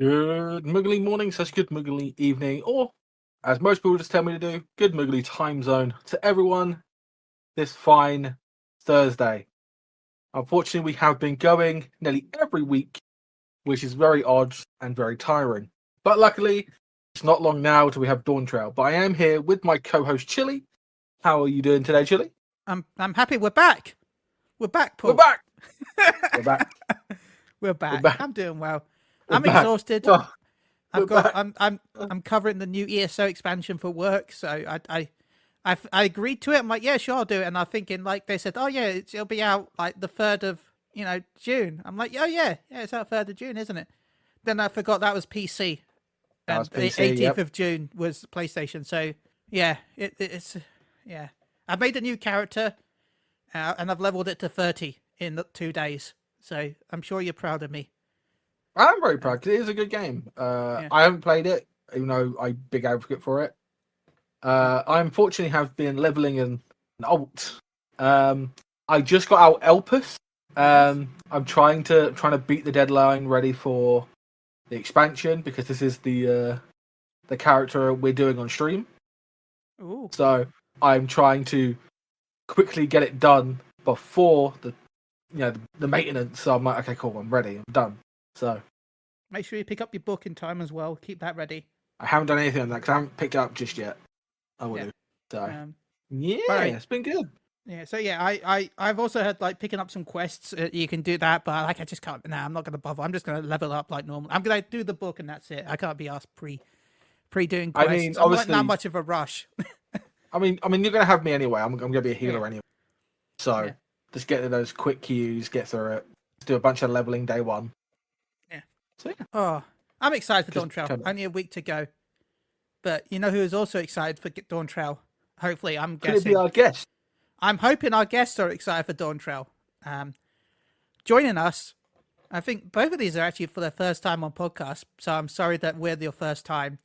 Good Moogly morning, such good Moogly evening, or as most people just tell me to do, good Moogly time zone to everyone this fine Thursday. Unfortunately, we have been going nearly every week, which is very odd and very tiring. But luckily, it's not long now till we have Dawntrail. But I am here with my co-host Chili. How are you doing today, Chili? I'm happy we're back. We're back, Paul. We're back. We're back. We're back. We're back. I'm doing well. We're I'm back. exhausted. Oh, I'm covering the new ESO expansion for work, so I agreed to it. I'm like, yeah, sure, I'll do it. And I'm thinking, like, they said, oh yeah, it'll be out like the 3rd of June. I'm like, oh yeah, it's out 3rd of June, isn't it? Then I forgot that was PC. that And was the PC, 18th yep. of June was PlayStation. So yeah, it's I've made a new character, and I've leveled it to 30 in 2 days. So I'm sure you're proud of me. I'm very proud because it is a good game. I haven't played it, even though I'm a big advocate for it. I unfortunately have been leveling an alt. I just got out Elpis. I'm trying to beat the deadline, ready for the expansion because this is the character we're doing on stream. Ooh. So I'm trying to quickly get it done before the maintenance. So I'm like, okay, cool, I'm ready, I'm done. So Make sure you pick up your book in time as well. Keep that ready. I haven't done anything on that because I haven't picked it up just yet. I will do. So right. it's been good. Yeah. So yeah, I've also had like picking up some quests. You can do that, but I just can't. Nah, I'm not gonna bother. I'm just gonna level up like normal. I'm gonna do the book and that's it. I can't be asked pre doing quests. I mean, I'm obviously, not that much of a rush. I mean, you're gonna have me anyway. I'm gonna be a healer anyway. So just get to those quick queues, get through it. Just do a bunch of leveling day one. Yeah. So yeah. Oh, I'm excited for Just Dawntrail. Only a week to go. But you know who is also excited for Dawntrail? Hopefully, I'm Could guessing. it be our guest? I'm hoping our guests are excited for Dawntrail. Joining us, I think both of these are actually for their first time on podcast. So I'm sorry that we're your first time.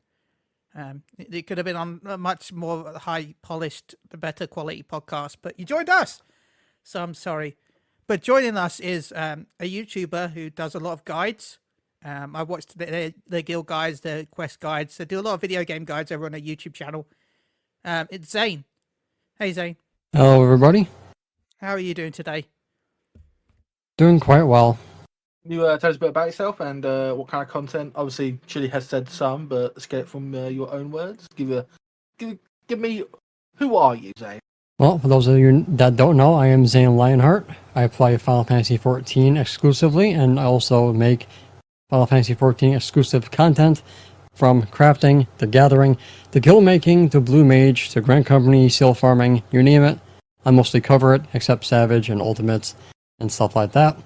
It could have been on a much more high polished, better quality podcast, but you joined us. So I'm sorry. But joining us is a YouTuber who does a lot of guides. I watched their guild guides, their quest guides. They do a lot of video game guides over on their YouTube channel. It's Zane. Hey, Zane. Hello, everybody. How are you doing today? Doing quite well. Can you tell us a bit about yourself and what kind of content? Obviously, Chili has said some, but let's get it from your own words. Give me, who are you, Zane? Well, for those of you that don't know, I am Zane Lionheart. I play Final Fantasy XIV exclusively, and I also make Final Fantasy XIV exclusive content from crafting, to gathering, to guild making, to blue mage, to Grand Company, seal farming, you name it. I mostly cover it, except Savage and Ultimates and stuff like that.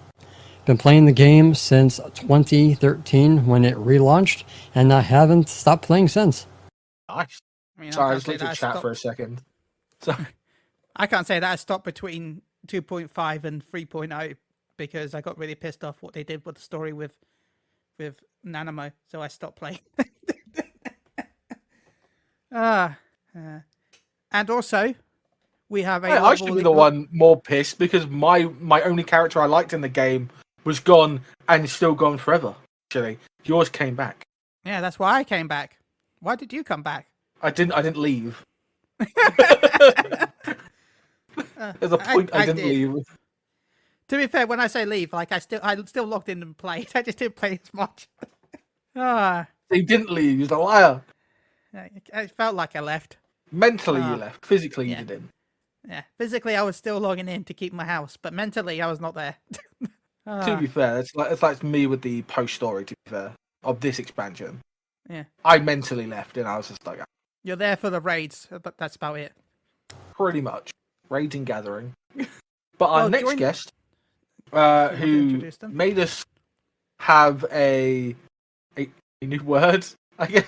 Been playing the game since 2013 when it relaunched, and I haven't stopped playing since. Nice. I mean, Sorry, I just looked at chat for a second. So I can't say that I stopped between 2.5 and 3.0 because I got really pissed off what they did with the story with Nanamo, so I stopped playing. And also, we have a. I should be the one more pissed because my only character I liked in the game was gone and is still gone forever. Actually, yours came back. Yeah, that's why I came back. Why did you come back? I didn't leave. There's a point I didn't leave. To be fair, when I say leave, like I still logged in and played. I just didn't play as much. He didn't leave. He's a liar. It felt like I left. Mentally, you left. Physically, you didn't. Yeah, physically I was still logging in to keep my house, but mentally I was not there. To be fair, it's like me with the post story. To be fair, of this expansion, yeah, I mentally left, and I was just like, you're there for the raids, but that's about it. Pretty much raids and gathering. But our next guest, who made us have a new word, I guess,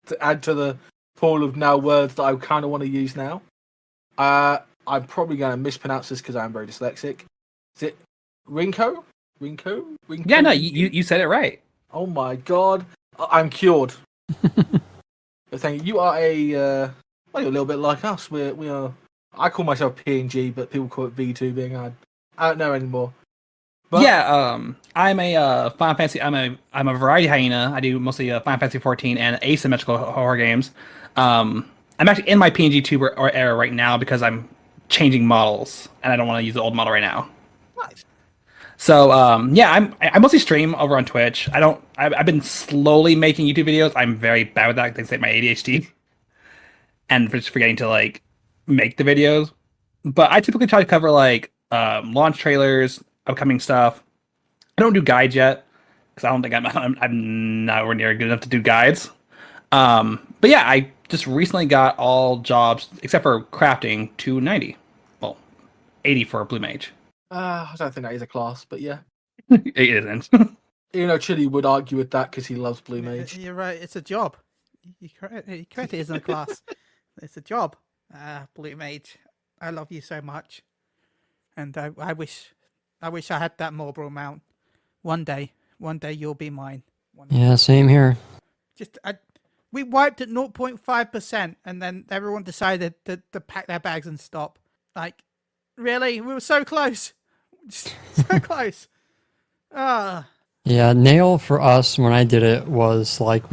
to add to the pool of now words that I kind of want to use now. I'm probably going to mispronounce this because I'm very dyslexic. Is it Rinko? Rinko? Yeah, no, you said it right. Oh my god, I'm cured. Thank you. You are you're a little bit like us. We are. I call myself PNG, but people call it V2 being. I don't know anymore. But Yeah, I'm a Final Fantasy. I'm a variety hyena. I do mostly Final Fantasy 14 and asymmetrical horror games. I'm actually in my PNG tuber era right now because I'm changing models and I don't want to use the old model right now. nice. So yeah, I mostly stream over on Twitch. I've been slowly making YouTube videos. I'm very bad with that. They say my ADHD and just forgetting to like make the videos. But I typically try to cover like launch trailers, upcoming stuff. I don't do guides yet because I don't think I'm nowhere near good enough to do guides. But yeah, I just recently got all jobs except for crafting to 90. Well, 80 for a blue mage. I don't think that is a class, but yeah. It isn't. You know, Chili would argue with that because he loves Blue Mage. You're right. It's a job. You correct. It isn't a class. It's a job. Blue Mage, I love you so much, and I wish I had that Marlboro mount. One day you'll be mine. Yeah, same here. We wiped at 0.5%, and then everyone decided to pack their bags and stop. Like, really, we were so close, so close. Yeah, nail for us when I did it was like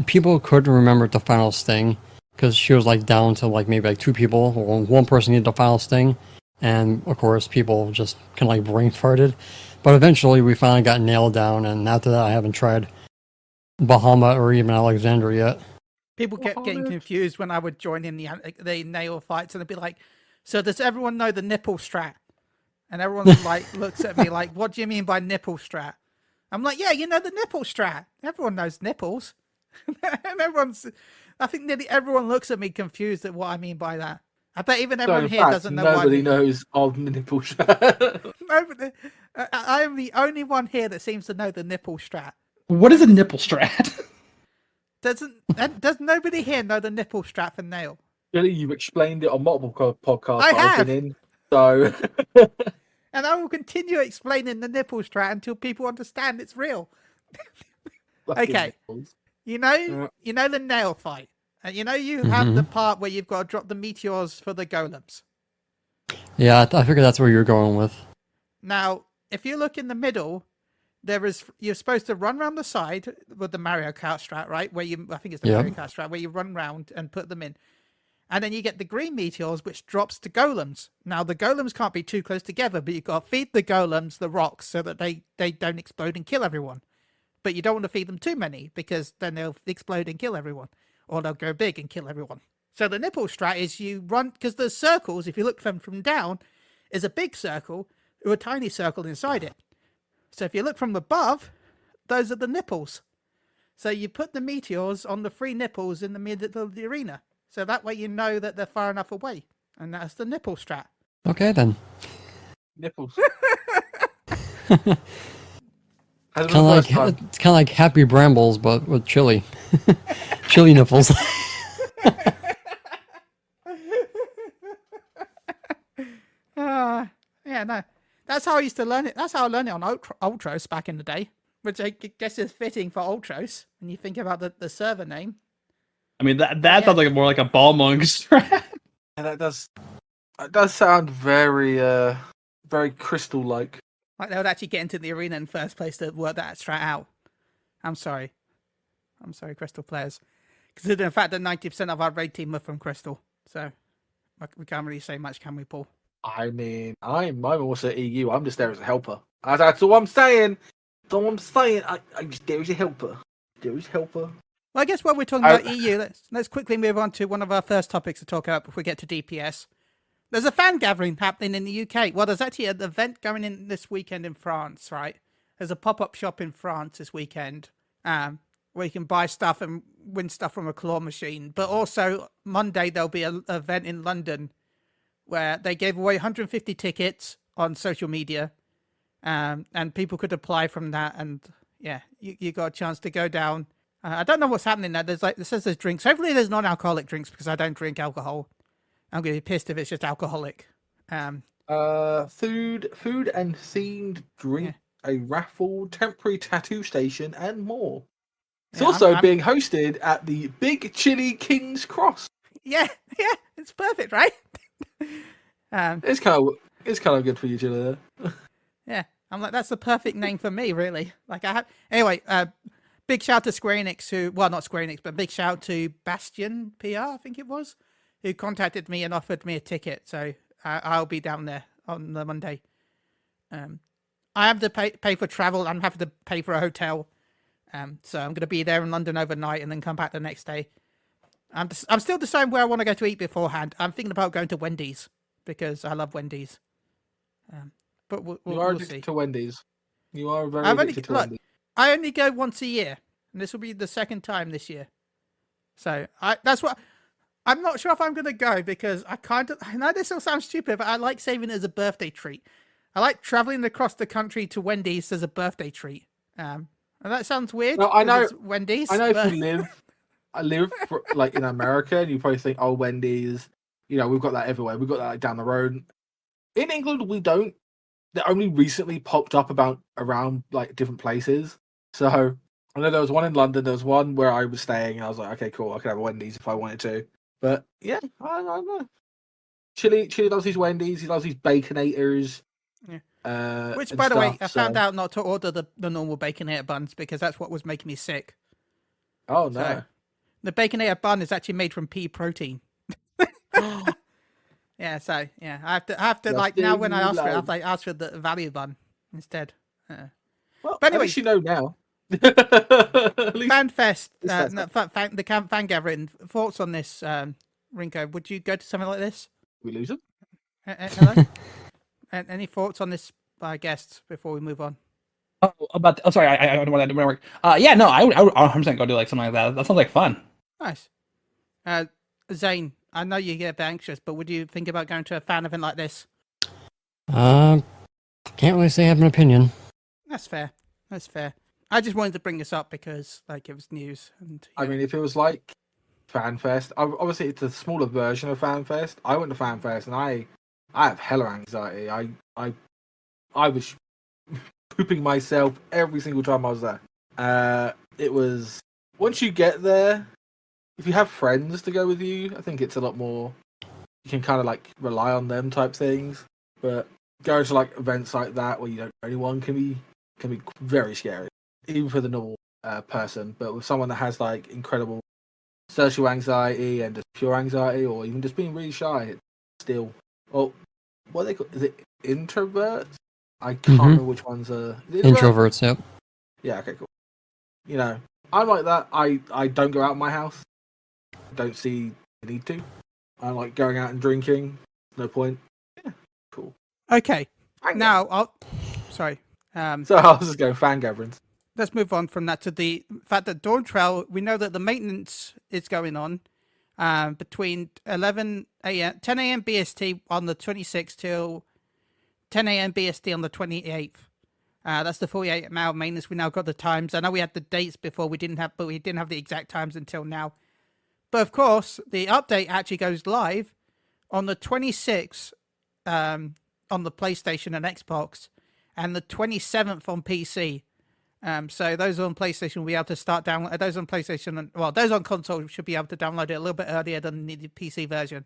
people couldn't remember the final sting because she was like down to like maybe like 2 people or 1 person needed the final sting, and of course people just kind of like brain farted. But eventually we finally got nailed down, and after that I haven't tried Bahamut or even Alexandria yet. People kept getting confused when I would join in the nail fights, and they'd be like, "So does everyone know the nipple strat?" And everyone like looks at me like, "What do you mean by nipple strat?" I'm like, "Yeah, you know the nipple strat. Everyone knows nipples." And I think nearly everyone looks at me confused at what I mean by that. I bet even everyone here doesn't know. Nobody knows of nipple strat. Nobody. I am the only one here that seems to know the nipple strat. What is a nipple strat? Does nobody here know the nipple strat for nail? Really, you've explained it on multiple podcasts I that have. I've been in. So, and I will continue explaining the nipple strat until people understand it's real. Okay. Nipples. You know the nail fight. And you have the part where you've got to drop the meteors for the golems. Yeah, I figured that's where you're going with. Now, if you look in the middle, you're supposed to run around the side with the Mario Kart strat, right? I think it's the Mario Kart strat, where you run around and put them in. And then you get the green meteors, which drops to golems. Now, the golems can't be too close together, but you've got to feed the golems the rocks so that they don't explode and kill everyone. But you don't want to feed them too many, because then they'll explode and kill everyone. Or they'll go big and kill everyone. So the nipple strat is you run, because the circles, if you look them from down, is a big circle with a tiny circle inside it. So if you look from above, those are the nipples. So you put the meteors on the 3 nipples in the middle of the arena. So that way you know that they're far enough away. And that's the nipple strat. Okay, then. Nipples. It's kind of like Happy Brambles, but with chili. Chili nipples. Yeah, no. That's how I used to learn it. That's how I learned it on Ultros back in the day. Which I guess is fitting for Ultros. And you think about the server name. I mean, that sounds like more like a ball monk strat. And that does sound very very crystal-like. Like they would actually get into the arena in first place to work that strat out. I'm sorry, Crystal players. Considering the fact that 90% of our raid team are from Crystal. So, we can't really say much, can we, Paul? I mean, I'm also EU. I'm just there as a helper. That's all I'm saying. That's all I'm saying. I'm just there as a helper. There as a helper. Well, I guess while we're talking about EU, let's quickly move on to one of our first topics to talk about before we get to DPS. There's a fan gathering happening in the UK. Well, there's actually an event going in this weekend in France, right? There's a pop-up shop in France this weekend where you can buy stuff and win stuff from a claw machine. But also, Monday, there'll be an event in London where they gave away 150 tickets on social media. And people could apply from that. And, yeah, you got a chance to go down. I don't know what's happening there. It says there's drinks. Hopefully there's non-alcoholic drinks because I don't drink alcohol. I'm going to be pissed if it's just alcoholic. Food and themed drink, a raffle, temporary tattoo station, and more. It's also being hosted at the Big Chili King's Cross. Yeah, it's perfect, right? It's kind of good for you, Chili. There. Yeah, I'm like, that's the perfect name for me, really. Like I have anyway. Big shout to Square Enix, not Square Enix, but big shout to Bastion PR, I think it was, who contacted me and offered me a ticket. So I'll be down there on the Monday. I have to pay for travel. I'm having to pay for a hotel. So I'm going to be there in London overnight and then come back the next day. I'm still deciding where I want to go to eat beforehand. I'm thinking about going to Wendy's because I love Wendy's. But you are we'll addicted see. to Wendy's. You are very I've addicted to Wendy's. I only go once a year, and this will be the second time this year. So that's what I'm not sure if I'm going to go because I know this will sound stupid, but I like saving it as a birthday treat. I like traveling across the country to Wendy's as a birthday treat. And that sounds weird. No, I know. It's Wendy's. I know but... if you live like in America, and you probably think, oh, Wendy's. You know, we've got that everywhere. We've got that like, down the road. In England, we don't. They only recently popped up around like different places. So I know there was one in London. There was one where I was staying, and I was like, okay, cool. I could have a Wendy's if I wanted to. But yeah, I don't know. Chili loves these Wendy's. He loves these Baconators. Yeah. Which, by the way, I found out not to order the normal Baconator buns because that's what was making me sick. Oh no! So, the Baconator bun is actually made from pea protein. Yeah, so yeah, I have to like now when I ask for it, I have to ask for the value bun instead. Well, but anyway, at least you know now. FanFest, the fan gathering. Thoughts on this, Rinko? Would you go to something like this? We lose them. Hello. Any thoughts on this by guests before we move on? Sorry, I don't want to work. Yeah, no, I would 100% go do like something like that. That sounds like fun. Nice. Zane, I know you get a bit anxious, but would you think about going to a fan event like this? Can't really say I have an opinion. That's fair. I just wanted to bring this up because like it was news. And I mean, if it was like FanFest, obviously it's a smaller version of FanFest. I went to FanFest and I have hella anxiety. I was pooping myself every single time I was there. It was once you get there, if you have friends to go with you, I think it's a lot more. You can kind of like rely on them type things. But going to like events like that where you don't know anyone can be very scary, even for the normal person. But with someone that has like incredible social anxiety and just pure anxiety, or even just being really shy, it's still. Well, what are they call? Is it introverts? I can't remember which ones are. Introverts, yep. Yeah. Okay. Cool. You know, I'm like that. I don't go out of my house. Don't see the need to. I like going out and drinking. No point. Yeah. Cool. Okay. Now, sorry. So I was just going fan gatherings. Let's move on from that to the fact that Dawntrail, we know that the maintenance is going on between 10 a.m. BST on the 26th till 10 a.m. BST on the 28th. That's the 48-hour maintenance. We now got the times. I know we had the dates before, we didn't have the exact times until now. But of course, the update actually goes live on the 26th on the PlayStation and Xbox, and the 27th on PC. So those on PlayStation will be able to start download. Those on PlayStation, those on console should be able to download it a little bit earlier than the PC version.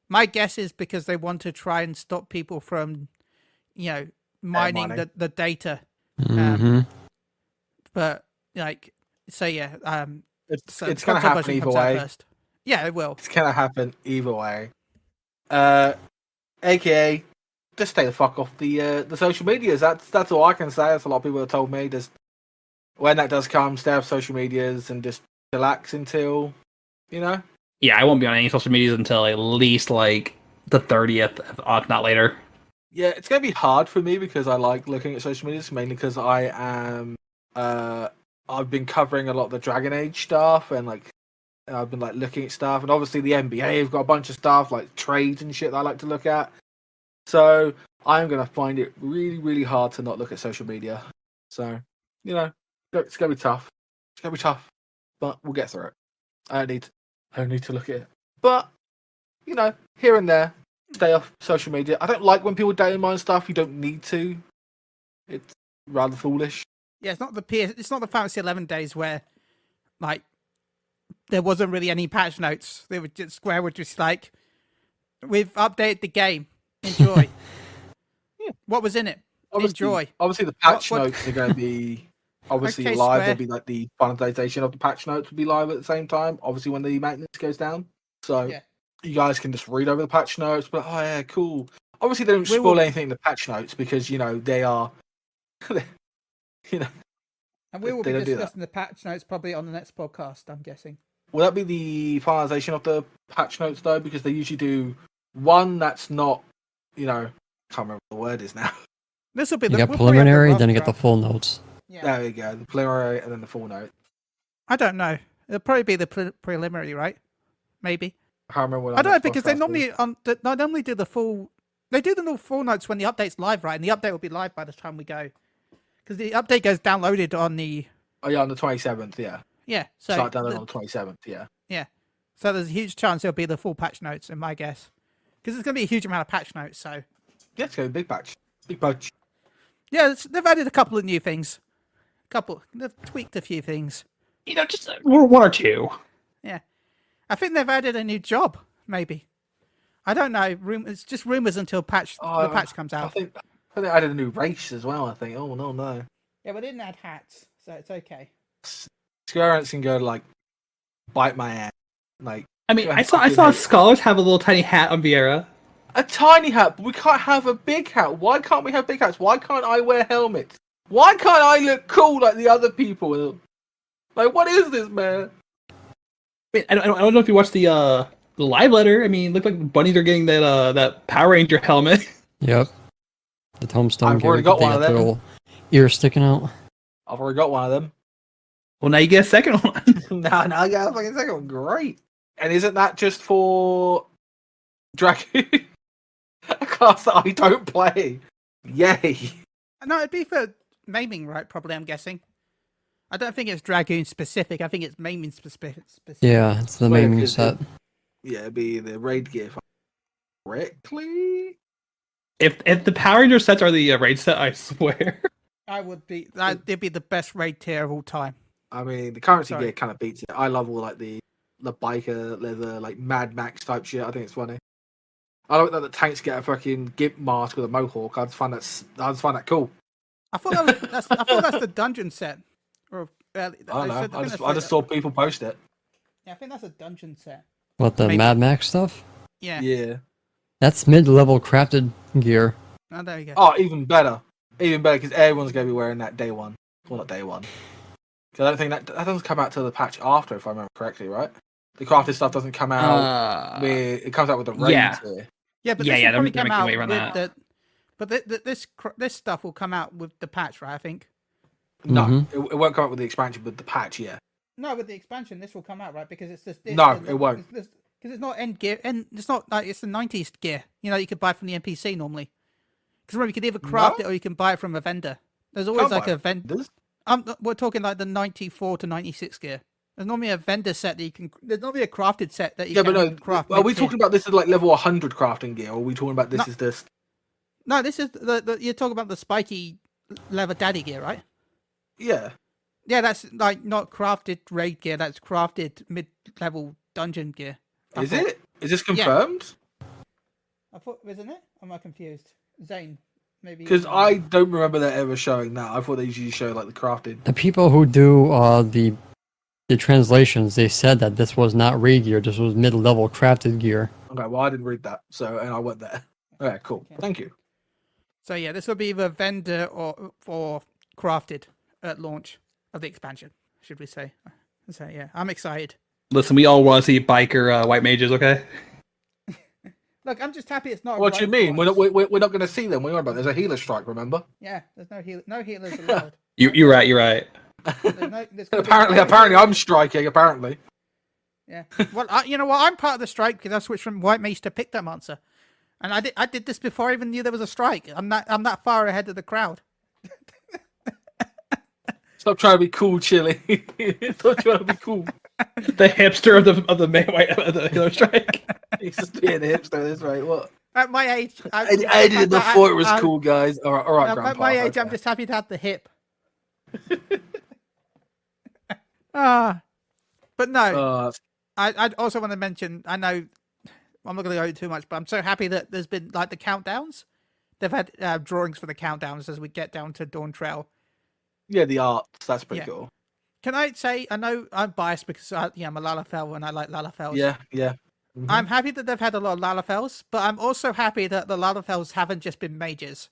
My guess is because they want to try and stop people from, mining the data. But like, so yeah, it's going to happen either way. First. Yeah, it will. It's going to happen either way. AKA, just stay the fuck off the social medias. That's all I can say. That's a lot of people have told me. Just when that does come, stay off social medias and just relax until, Yeah, I won't be on any social medias until at least like the 30th, if not later. Yeah, it's going to be hard for me because I like looking at social medias, mainly because I am I've been covering a lot of the Dragon Age stuff, and like I've been like looking at stuff, and obviously the NBA have got a bunch of stuff like trades and shit that I like to look at. So I'm gonna find it really, really hard to not look at social media. So it's gonna be tough. It's gonna be tough, but we'll get through it. I don't need to look at it, but here and there, stay off social media. I don't like when people day mine stuff. You don't need to. It's rather foolish. Yeah, it's not the Fantasy 11 days where, like, there wasn't really any patch notes. Square were just like, we've updated the game. Enjoy. Yeah. What was in it? enjoy. Obviously, the patch What- notes are going to be obviously Okay, live. Square. There'll be like the finalization of the patch notes will be live at the same time. Obviously, when the maintenance goes down, so Yeah. you guys can just read over the patch notes. But oh yeah, cool. Obviously, they don't We spoil will- anything in the patch notes because they are, And we will They be don't do that. discussing the patch notes probably on the next podcast, I'm guessing. Will that be the finalization of the patch notes though? Because they usually do one that's not, I can't remember what the word is now. This will be You the get we'll probably have the preliminary, rough then you get the draft. full notes. Yeah. There we go, the preliminary and then the full note. I don't know. It'll probably be the preliminary, right? Maybe. I can't remember what. I don't know our next because they podcast is. normally do the full. They do the full notes when the update's live, right? And the update will be live by the time we go, because the update goes downloaded on the. Oh yeah, on the 27th. Yeah, So start down on the 27th. Yeah. so there's a huge chance it'll be the full patch notes, in my guess, because it's going to be a huge amount of patch notes. So Yeah, it's going to be big patch. yeah, they've added a couple of new things. They've tweaked a few things. Just one or two. Yeah, I think they've added a new job. Maybe. I don't know. It's just rumors until the patch comes I out. think they added a new race as well. I think. Oh no. Yeah, we didn't add hats, so it's okay. Square Enix can go like bite my ass. Like I mean, go I fucking saw hate- scholars have a little tiny hat on Vieira. a tiny hat, but we can't have a big hat. Why can't we have big hats? Why can't I wear helmets? Why can't I look cool like the other people? Like, what is this, man? I mean, I don't know if you watched the live letter. I mean, it looked like the bunnies are getting that Power Ranger helmet. Yep. The tombstone I've already gear, got they one of got the them. little ears sticking out. I've already got one of them. Well, now you get a second one. now I got a fucking second one. Great. And isn't that just for Dragon? A class that I don't play. Yay. No, it'd be for maiming, right? Probably, I'm guessing. I don't think it's Dragoon specific. I think it's maiming specific. Yeah, it's the Wait, main is set. Yeah, it'd be the raid gear. If I correctly. If the Power Ranger sets are the raid set, I swear. That'd be the best raid tier of all time. I mean, the currency Sorry. gear kind of beats it. I love all like the biker leather, like Mad Max type shit. I think it's funny. I like that the tanks get a fucking gimp mask with a mohawk. I just find that cool. I thought that's the dungeon set. Or I don't know. I just saw people post it. Yeah, I think that's a dungeon set. What, the Maybe. Mad Max stuff? Yeah. Yeah. That's mid-level crafted gear. Oh, there you go. Oh, even better. Even better because everyone's going to be wearing that day one. Well, not day one. 'Cause I don't think that doesn't come out till the patch after, if I remember correctly, right? The crafted stuff doesn't come out. It comes out with the raid tier. Yeah, but Yeah, this yeah, will probably they're come making out way around with that. this stuff will come out with the patch, right? I think. No, Mhm. it won't come out with the expansion, but the patch, yeah. No, with the expansion, this will come out, right? Because it's just No, it won't. Because it's not end gear, and it's not like it's the '90s gear. You could buy from the NPC normally. Because remember, you could either craft it or you can buy it from a vendor. There's always Can't like buy a vendor. We're talking like the '94 to '96 gear. There's normally a vendor set that you can. There's normally a crafted set that you Yeah, can but no. craft. Are we mid-tier. talking about this is like level 100 crafting gear, or are we talking about this No. is this? No, this is the you're talking about the spiky leather daddy gear, right? Yeah. Yeah, that's like not crafted raid gear. That's crafted mid-level dungeon gear. I Is thought. it? Is this confirmed? I thought, isn't it? Am I confused? Zane, maybe. Because I don't remember that ever showing that. I thought they usually show like the crafted. The people who do the translations, they said that this was not raid gear, this was mid-level crafted gear. Okay, well I didn't read that, and I went there. Okay, cool. Okay. Thank you. So yeah, this will be either vendor or crafted at launch of the expansion, should we say? So yeah, I'm excited. Listen, we all want to see biker white mages, okay? Look, I'm just happy it's not. What do you rogue mean? ones. We're not going to see them. We're about there's a healer strike. Remember? Yeah, there's no healers allowed. You're right. You're right. There's gonna be Apparently, I'm striking. Apparently. Yeah. Well, you know what? I'm part of the strike because I switched from white mage to pick that monster, and I did this before I even knew there was a strike. I'm that far ahead of the crowd. Stop trying to be cool, Chili. Stop trying to be cool. The hipster of the man white of the healer strike. He's just being a hipster. This right? What? At my age, I did it before it was cool, guys. All right, Grandpa. At my age, I'm okay. just happy to have the hip. But no, I also want to mention. I know I'm not going to go into too much, but I'm so happy that there's been like the countdowns they've had drawings for the countdowns as we get down to Dawntrail. Yeah, the arts, that's pretty Yeah. cool. Can I say, I know I'm biased because I'm a Lalafell and I like Lalafels. Yeah, yeah. Mhm. I'm happy that they've had a lot of Lalafels, but I'm also happy that the Lalafels haven't just been mages.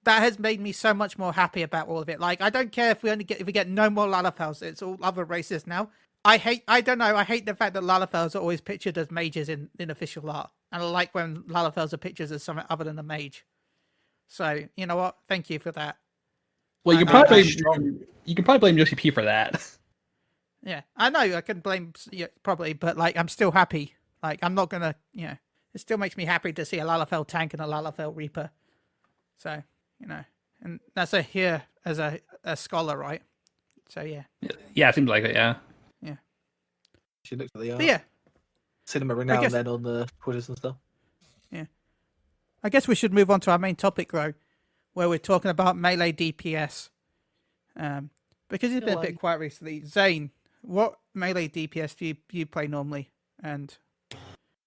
That has made me so much more happy about all of it. Like, I don't care if we get no more Lalafels. It's all other races now. I hate the fact that Lalafels are always pictured as mages in official art. And I like when Lalafels are pictured as something other than a mage. So, you know what? Thank you for that. Well, you I can know probably that's you can probably blame Yoshi P for that. Yeah, I know I can blame probably, but like I'm still happy. Like I'm not gonna, it still makes me happy to see a Lalafell tank and a Lalafell Reaper. So and that's as a scholar, right? So yeah, Yeah, it seems like it. Yeah. She looks at the but yeah, cinema every now guess- and then on the Twitters and stuff. I guess we should move on to our main topic though, where we're talking about melee DPS. Because it's been a bit quiet recently. Zane, what melee DPS do you play normally? And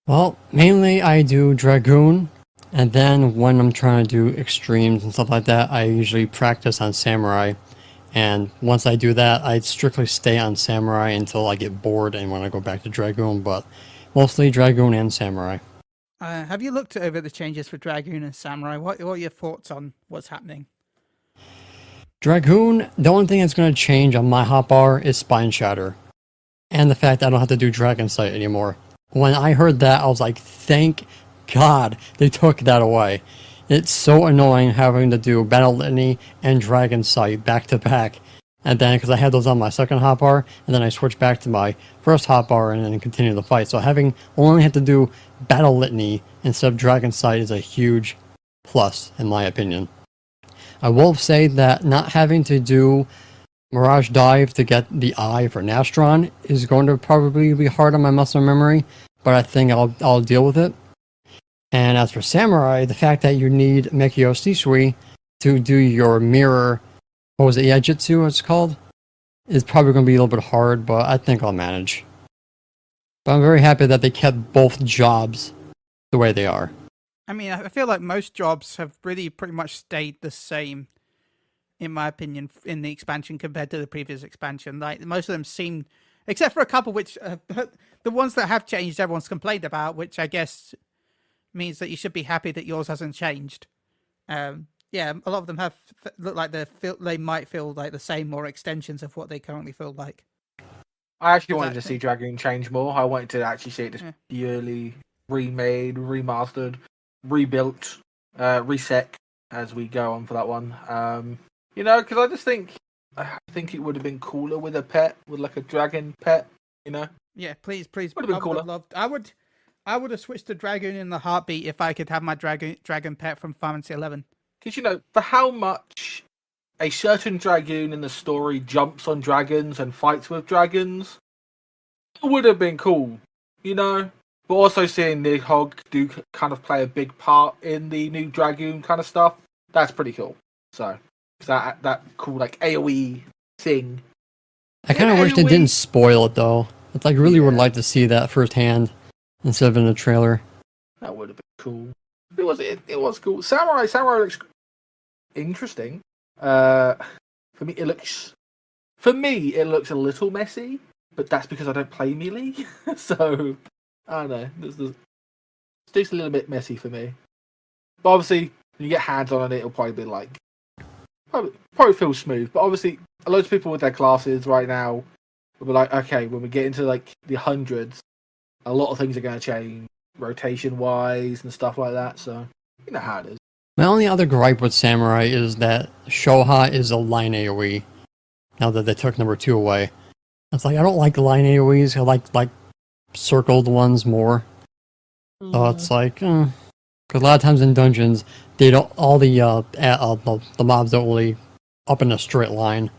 Well, mainly I do Dragoon, and then when I'm trying to do extremes and stuff like that, I usually practice on Samurai. And once I do that, I strictly stay on Samurai until I get bored and want to go back to Dragoon, but mostly Dragoon and Samurai. have you looked over the changes for Dragoon and Samurai? What are your thoughts on what's happening? Dragoon, the only thing that's going to change on my hotbar is Spine Shatter. And the fact that I don't have to do Dragon Sight anymore. When I heard that, I was like, thank God they took that away. It's so annoying having to do Battle Litany and Dragon Sight back to back. And then, because I had those on my second hotbar, and then I switched back to my first hotbar and then continue the fight. So only have to do Battle Litany instead of Dragon Sight is a huge plus, in my opinion. I will say that not having to do Mirage Dive to get the eye for Nastron is going to probably be hard on my muscle memory, but I think I'll deal with it. And as for Samurai, the fact that you need Mekio Shisui to do your mirror, what was it, Yajitsu it's called, is probably going to be a little bit hard, but I think I'll manage. But I'm very happy that they kept both jobs the way they are. I mean, I feel like most jobs have really pretty much stayed the same, in my opinion, in the expansion compared to the previous expansion. Like most of them seem, except for a couple, which the ones that have changed, everyone's complained about, which I guess means that you should be happy that yours hasn't changed. Yeah, a lot of them have look like they might feel like the same or extensions of what they currently feel like. I actually wanted to see Dragoon change more. I wanted to actually see it just purely remade, remastered, rebuilt, reset as we go on for that one. Because I just think it would have been cooler with a pet, with like a dragon pet. Yeah, please. Would have been cooler. I would have switched to Dragoon in the heartbeat if I could have my dragon pet from Final Fantasy 11. Because for how much a certain dragoon in the story jumps on dragons and fights with dragons, it would have been cool, But also seeing Nidhogg do kind of play a big part in the new dragoon kind of stuff, that's pretty cool. So that cool like AoE thing. I kind of wish they didn't spoil it though. I really would like to see that firsthand instead of in the trailer. That would have been cool. It was cool. Samurai looks interesting. For me, it looks a little messy, but that's because I don't play melee. So I don't know. It's just a little bit messy for me. But obviously, when you get hands on it, it'll probably be like probably feel smooth. But obviously, a lot of people with their classes right now will be like, okay, when we get into like the hundreds, a lot of things are going to change, rotation wise and stuff like that. So you know how it is. My only other gripe with Samurai is that Shoha is a line AoE. Now that they took number 2 away, it's like I don't like line AoEs. I like circled ones more. So it's like, because a lot of times in dungeons, they don't all the mobs don't really up in a straight line.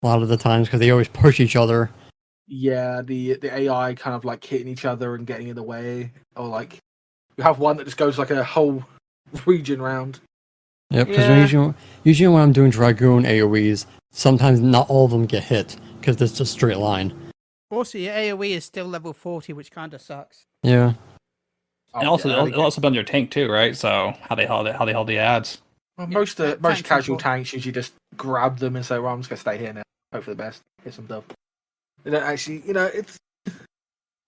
A lot of the times because they always push each other. Yeah, the AI kind of like hitting each other and getting in the way, or like you have one that just goes like a whole region round. Yep, because usually when I'm doing Dragoon AoEs, sometimes not all of them get hit because it's just straight line. Also, your AoE is still level 40, which kind of sucks. Yeah. And also, yeah, it'll also build your tank too, right? So how they hold the ads. well, Yeah, most tanks casual important. tanks usually just grab them and say, "Well, I'm just gonna stay here now. Hope for the best. Hit some stuff." They don't actually, it's.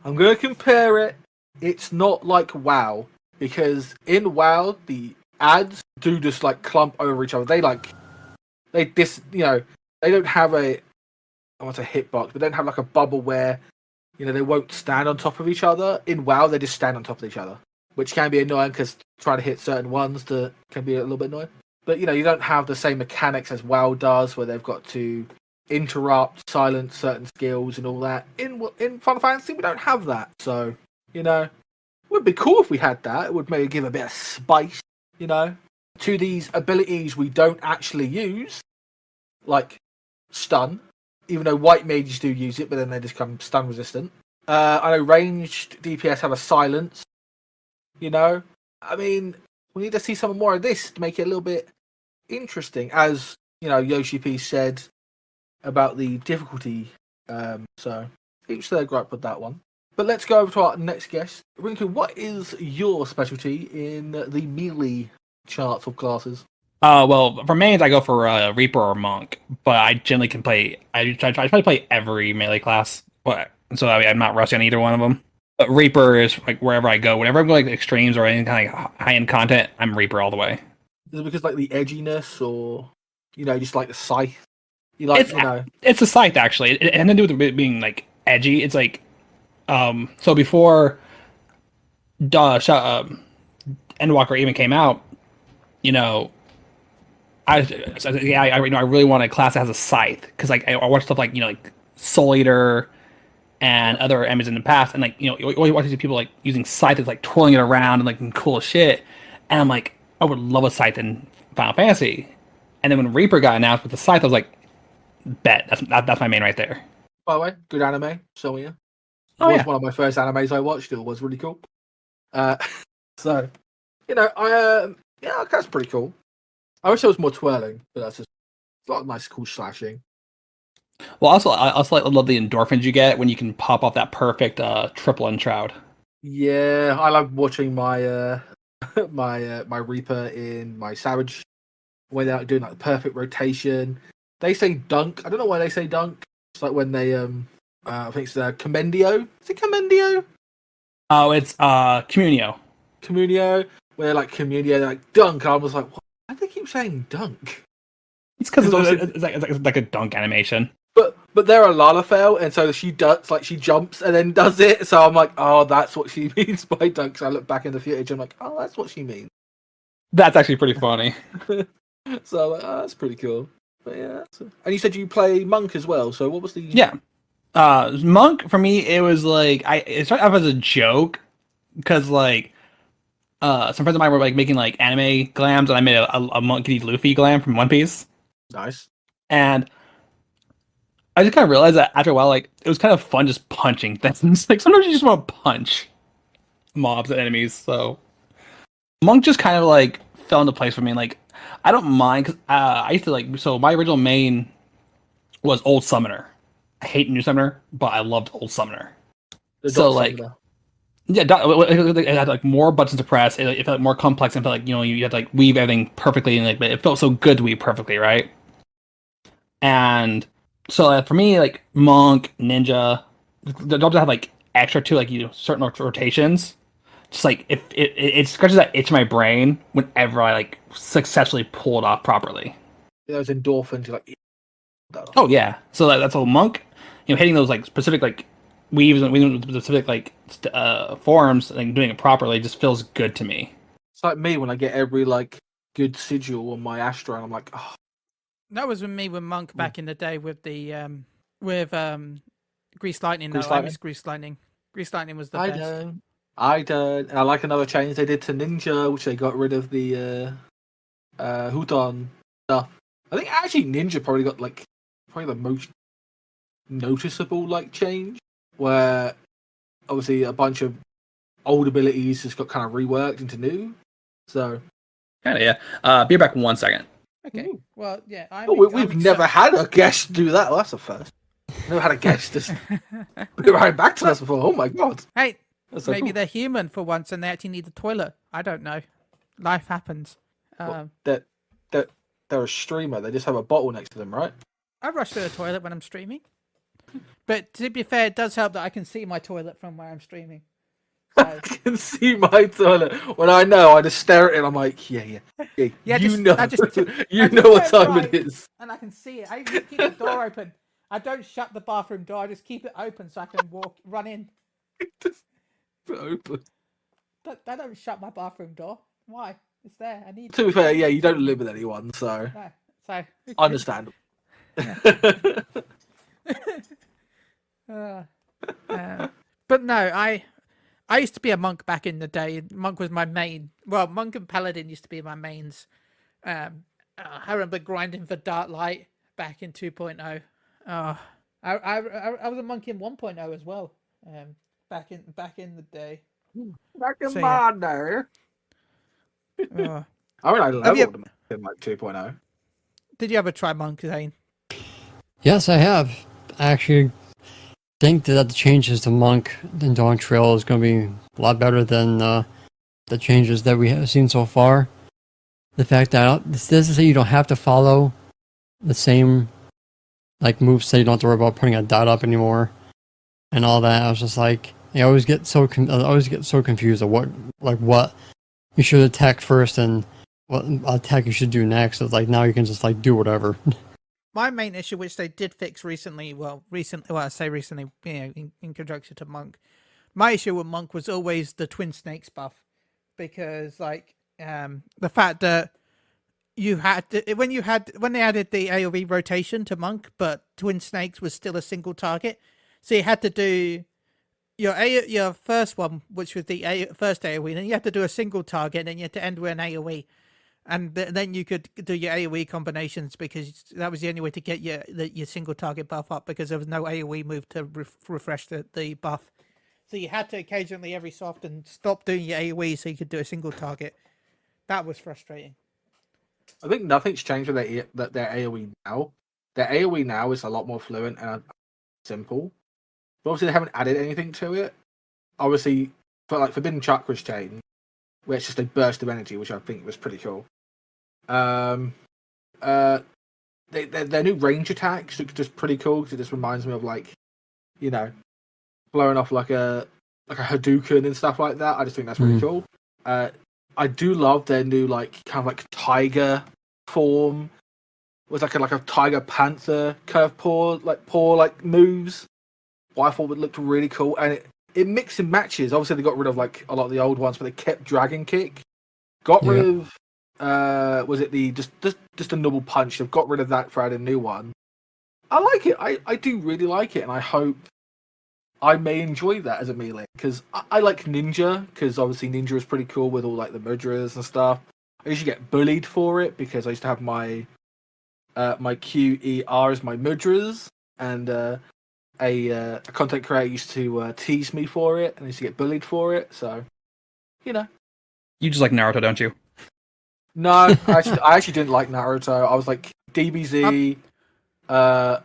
I'm gonna compare it. It's not like WoW because in WoW the ads do just like clump over each other. They don't have a I want to say hitbox, but they don't have like a bubble where they won't stand on top of each other. In WoW, they just stand on top of each other, which can be annoying because trying to hit certain ones can be a little bit annoying. But you don't have the same mechanics as WoW does, where they've got to interrupt, silence certain skills and all that. In Final Fantasy, we don't have that, so it would be cool if we had that. It would maybe give a bit of spice, to these abilities we don't actually use, like stun. Even though white mages do use it, but then they just become stun resistant. I know ranged DPS have a silence. I mean, we need to see some more of this to make it a little bit interesting. As Yoshi P said about the difficulty. So each their gripe with that one. But let's go over to our next guest. Rinko, what is your specialty in the melee charts of classes? Well, for mains, I go for Reaper or Monk, but I generally can play. I try to play every melee class, so I'm not rusty on either one of them. But Reaper is like wherever I go. Whenever I'm going like extremes or any kind of high end content, I'm Reaper all the way. Is it because like the edginess, or just like the scythe? You like It's a scythe actually. It had to do with it being like edgy. It's like so before Endwalker even came out, I really want a class that has a scythe because like I watch stuff like like Soul Eater and other enemies in the past, and like you always watch these people like using scythes, like twirling it around and like cool as shit, and I'm like, I would love a scythe in Final Fantasy. And then when Reaper got announced with the scythe, I was like, bet that's my main right there. By the way, good anime. So yeah, Oh, was yeah. one of my first animes I watched. It was really cool. So that's pretty cool. I wish there was more twirling, but that's just a lot of nice, cool slashing. Well, I also love the endorphins you get when you can pop off that perfect triple enshroud. Yeah, I love watching my my Reaper in my Savage when they're doing like the perfect rotation. They say dunk. I don't know why they say dunk. It's like when they I think it's Commendio. Is it Commendio? Oh, it's Communio. Communio. Where they're like Communio, they're like dunk. I was like, why do they keep saying dunk? It's because it's like a dunk animation. But they're a Lalafell, and so she does like she jumps and then does it. So I'm like, oh, that's what she means by dunk. So I look back in the footage, I'm like, oh, that's what she means. That's actually pretty funny. So I'm like, oh, that's pretty cool. But yeah, and you said you play Monk as well. So what was the Monk for me? It was like it started off as a joke because like some friends of mine were like making like anime glams, and I made a Monkey D. Luffy glam from One Piece. Nice. And I just kind of realized that after a while, like it was kind of fun just punching things. Like sometimes you just want to punch mobs and enemies. So Monk just kind of like fell into place for me. Like I don't mind because I used to like. So my original main was Old Summoner. I hate New Summoner, but I loved Old Summoner. So like, yeah, it had like more buttons to press. It felt like more complex and felt like you had to like weave everything perfectly, and like but it felt so good to weave perfectly, right? And so for me, like Monk, Ninja, they don't have like extra to like certain rotations. Just like if it scratches that itch in my brain whenever I like successfully pull it off properly. Those endorphins, you're like, oh yeah. So that's all Monk. Hitting those like specific like weaves and weaving specific like forms and doing it properly just feels good to me. It's like me when I get every like good sigil on my Astra, and I'm like, oh. That was with me with Monk back in the day with the Grease Lightning. Grease I Lightning? miss Grease Lightning. Grease Lightning was the I best. don't. And I like another change they did to Ninja, which they got rid of the Huton stuff. I think actually Ninja probably got like the most noticeable like change, where obviously a bunch of old abilities just got kind of reworked into new. So kind of yeah. Be back 1 second. Okay. Ooh. Well, yeah. We've never had a guest do that. Well, that's a first. Never had a guest just be right back to us before. Oh my god! Hey, That's so Maybe cool. they're human for once and they actually need a toilet. I don't know. Life happens. They're a streamer. They just have a bottle next to them, right? I rush to the toilet when I'm streaming. But to be fair, it does help that I can see my toilet from where I'm streaming. I can see my toilet. When I know, I just stare at it. I'm like, yeah. Yeah, you just- know, I just- you I know just what turn time right. it is. And I can see it. I even keep the door open. I don't shut the bathroom door. I just keep it open so I can run in. Just open. I don't shut my bathroom door. Why? It's there. I need To be fair, yeah, you don't live with anyone, so No. So understandable. But no, I used to be a monk back in the day. Monk was my main. Well, monk and paladin used to be my mains. I remember grinding for Dark Light back in 2.0. I was a monk in 1.0 as well. Back in the day. Back in So, my day. Oh. I mean, I Have you- leveled in like 2.0. Did you ever try monk, Zane? Yes, I have. I actually think that the changes to Monk and Dawntrail is going to be a lot better than the changes that we have seen so far. The fact that this doesn't say you don't have to follow the same like moveset, you don't have to worry about putting a dot up anymore and all that. I was just like, I always get so confused of what you should attack first and what attack you should do next. It's like now you can just like do whatever. My main issue, which they did fix recently, I say recently, in conjunction to Monk, my issue with Monk was always the Twin Snakes buff, because the fact that you had to, when they added the AoE rotation to Monk, but Twin Snakes was still a single target, so you had to do your first one, which was the first AoE, then you had to do a single target, and then you had to end with an AoE. And then you could do your AoE combinations, because that was the only way to get your single target buff up, because there was no AoE move to refresh the buff. So you had to occasionally, every so often, stop doing your AoE so you could do a single target. That was frustrating. I think nothing's changed with their AoE now. Their AoE now is a lot more fluent and simple. But obviously, they haven't added anything to it. Obviously, for like Forbidden Chakra's chain, where it's just a burst of energy, which I think was pretty cool. Their new range attacks look just pretty cool, because it just reminds me of blowing off like a Hadouken and stuff like that. I just think that's really cool. I do love their new tiger form with like a tiger panther curve paw moves. What I thought would look really cool, and it mixed and matches. Obviously, they got rid of like a lot of the old ones, but they kept Dragon Kick. Got rid of was it the just a normal punch? They've got rid of that for adding a new one. I like it. I do really like it, and I hope I may enjoy that as a melee, because I like Ninja, because obviously Ninja is pretty cool with all like the mudras and stuff. I usually get bullied for it because I used to have my QER as my mudras, and a content creator used to tease me for it, and I used to get bullied for it. So, You just like Naruto, don't you? No, I actually didn't like Naruto. I was like DBZ,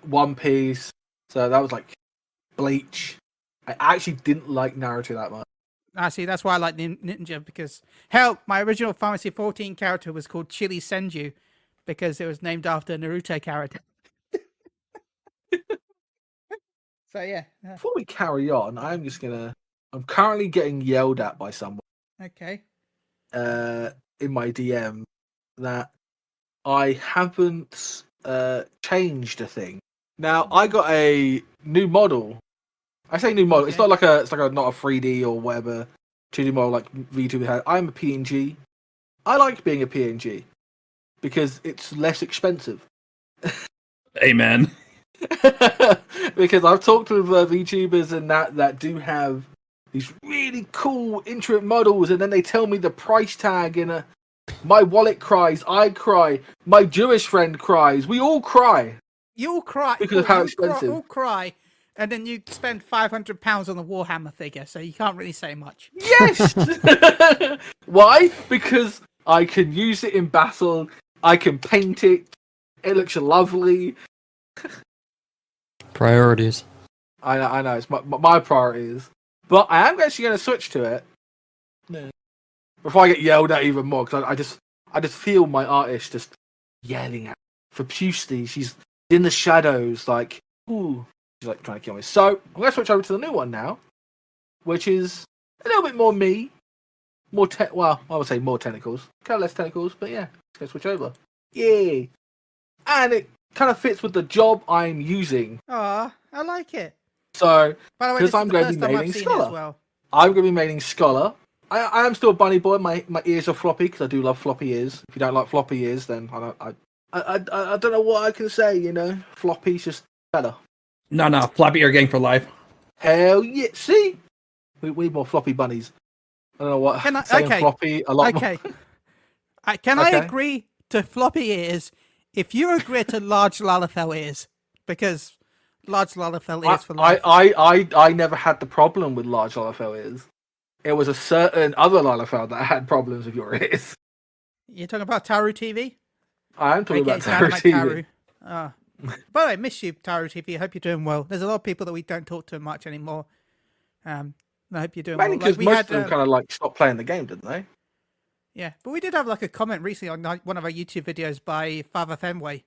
One Piece. So that was like Bleach. I actually didn't like Naruto that much. See, that's why I like Ninja, because hell, my original Final Fantasy 14 character was called Chili Senju, because it was named after a Naruto character. So yeah. Before we carry on, I'm currently getting yelled at by someone. Okay. In my DM that I haven't changed a thing. Now I got a new model. I say new model. Okay. It's not like not a 3D or whatever 2D model like VTuber had. I'm a PNG. I like being a PNG because it's less expensive. Amen. Because I've talked with VTubers and that do have these really cool intricate models, and then they tell me the price tag, and my wallet cries, I cry, my Jewish friend cries, we all cry. You all cry because of how expensive. All cry, and then you spend £500 on the Warhammer figure, so you can't really say much. Yes. Why? Because I can use it in battle. I can paint it. It looks lovely. Priorities. I know. It's my priorities. But I am actually going to switch to it. No. Before I get yelled at even more, because I just feel my artist just yelling at me profusely. She's in the shadows, like, ooh, she's like trying to kill me. So I'm going to switch over to the new one now, which is a little bit more me, more well, I would say more tentacles, kind of less tentacles, but yeah, let's go switch over. Yeah, and it kind of fits with the job I'm using. Ah, I like it. So By the way, because this is I'm the going to first be time I've maining seen it Scholar. as well. I'm going to be maining Scholar. I am still a bunny boy. My ears are floppy because I do love floppy ears. If you don't like floppy ears, then I don't know what I can say. You know, floppy's just better. No, floppy ear gang for life. Hell yeah! See, we need more floppy bunnies. I don't know what saying okay. floppy a lot Okay. more. I agree to floppy ears if you agree to large Lalafell ears, because large Lalafell ears for life. I never had the problem with large Lalafell ears. It was a certain other Lalafell that had problems with your ears. You're talking about Taru TV? I am talking about it's Taru Dynamite TV. Taru. By the way, I miss you, Taru TV. I hope you're doing well. There's a lot of people that we don't talk to much anymore. I hope you're doing Mainly well. because most of them kind of like stopped playing the game, didn't they? Yeah, but we did have like a comment recently on one of our YouTube videos by Father Fenway.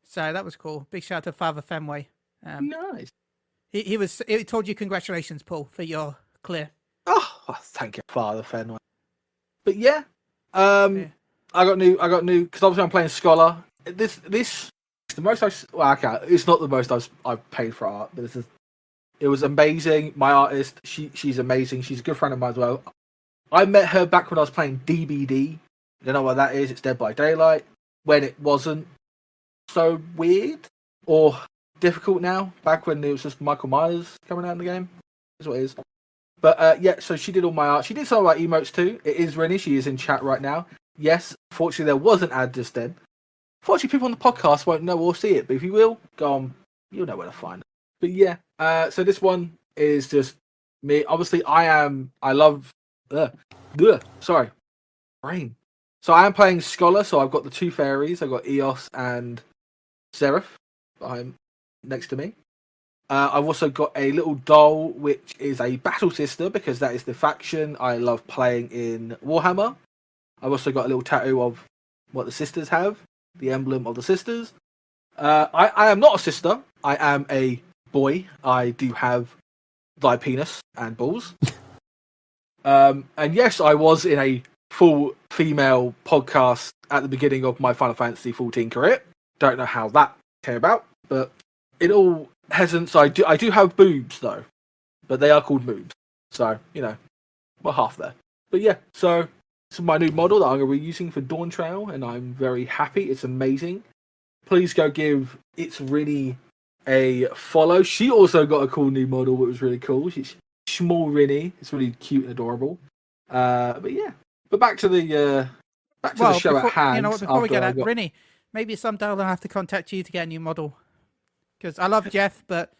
So that was cool. Big shout out to Father Fenway. Nice. He told you congratulations, Paul, for your clear. Oh, thank you, Father Fenway. But yeah, I got new because obviously I'm playing Scholar. This is the most okay, it's not the most I've paid for art, but it was amazing. My artist, she's amazing. She's a good friend of mine as well. I met her back when I was playing DBD. You don't know what that is? It's Dead by Daylight. When it wasn't so weird or difficult now. Back when it was just Michael Myers coming out in the game. That's what it is. But yeah, so she did all my art. She did some of my emotes too. It is Rennie. She is in chat right now. Yes, fortunately there was an ad just then. Fortunately, people on the podcast won't know or see it, but if you will, go on. You'll know where to find it. But yeah, so this one is just me. Obviously, I love. Sorry, brain. So I am playing Scholar. So I've got the two fairies. I've got Eos and Seraph behind next to me. I've also got a little doll, which is a battle sister, because that is the faction I love playing in Warhammer. I've also got a little tattoo of what the sisters have, the emblem of the sisters. I am not a sister. I am a boy. I do have thy penis and balls. And yes, I was in a full female podcast at the beginning of my Final Fantasy 14 career. Don't know how that came about, but in all hesitance, I do have boobs though, but they are called moobs. So you know, we're half there. But yeah, so this is my new model that I'm going to be using for Dawntrail, and I'm very happy. It's amazing. Please go give It's Rinny a follow. She also got a cool new model, which was really cool. She's small Rinny. It's really cute and adorable. But yeah, but back to the show at hand. You know what? Before we get out, Rinny, maybe someday I'll have to contact you to get a new model. Because I love Jeff, but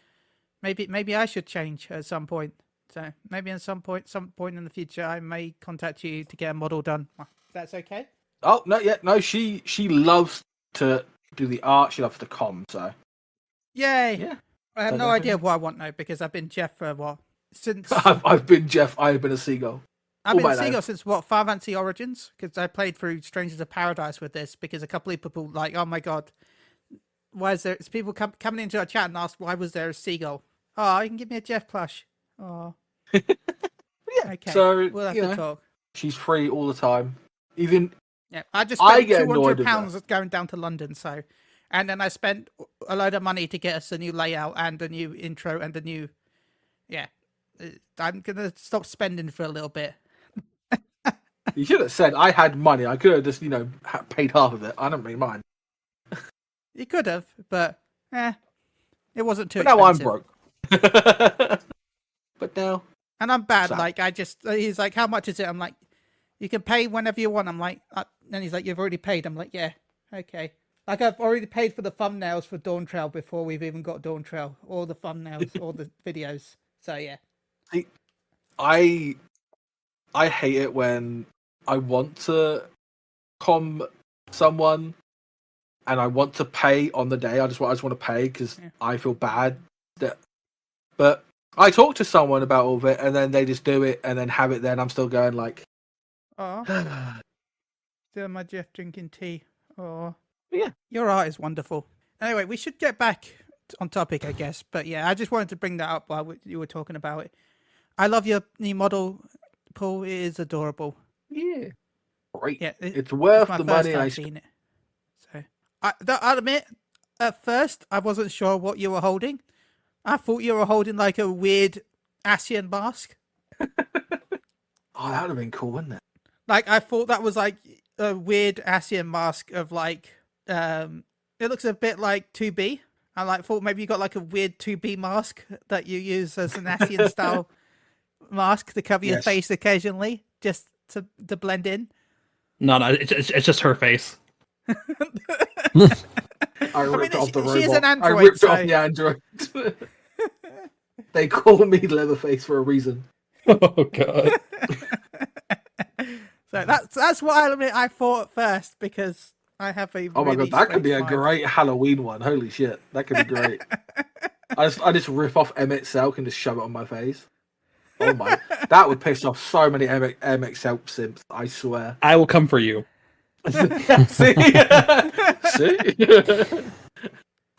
maybe I should change at some point. So maybe at some point in the future, I may contact you to get a model done. That's okay. Oh no! She loves to do the art. She loves to com. So yay! Yeah. I have no idea what I want now because I've been Jeff for what since. I've been Jeff. I've been a seagull. I've been a seagull since what Final Fantasy Origins, because I played through Strangers of Paradise with this because a couple of people like, oh my god. Why is there people coming into our chat and ask why was there a seagull? Oh, you can give me a Jeff plush. Oh, yeah. Okay. So We'll have to talk. She's free all the time. Even yeah, I just spent get annoyed £200 going down to London. So, and then I spent a load of money to get us a new layout and a new intro and a new. Yeah, I'm gonna stop spending for a little bit. You should have said I had money. I could have just paid half of it. I don't really mind. You could have, but it wasn't too expensive. Now I'm broke. But now... And I'm bad. Sad. Like, he's like, how much is it? I'm like, you can pay whenever you want. I'm like, then he's like, you've already paid. I'm like, yeah, okay. Like, I've already paid for the thumbnails for Dawntrail before we've even got Dawntrail. All the thumbnails, all the videos. So, yeah. See, I hate it when I want to com someone and I want to pay on the day. I just want to pay because I feel bad. But I talk to someone about all of it, and then they just do it, and then have it. Then I'm still going like, Oh, still my Jeff drinking tea. Oh, yeah. Your art is wonderful. Anyway, we should get back on topic, I guess. But yeah, I just wanted to bring that up while you were talking about it. I love your new model, Paul. It is adorable. Yeah. Great. Yeah, It's worth my the first money time I seeing it. So I'll admit, at first I wasn't sure what you were holding. I thought you were holding like a weird Asian mask. Oh, that would have been cool, wouldn't it? Like I thought that was like a weird Asian mask of like it looks a bit like 2B. I like thought maybe you got like a weird 2B mask that you use as an Asian style mask to cover your face occasionally, just to blend in. No, it's just her face. I ripped off the robot. She is an android. I ripped off the android. They call me Leatherface for a reason. Oh god. So that's what I admit I thought first, because I have a Oh my really god, that could be a strange mind. great Halloween one. Holy shit, that could be great. I just rip off Emmett Selk and just shove it on my face. Oh my, that would piss off so many Emmett Selk simps. I swear. I will come for you. See, see.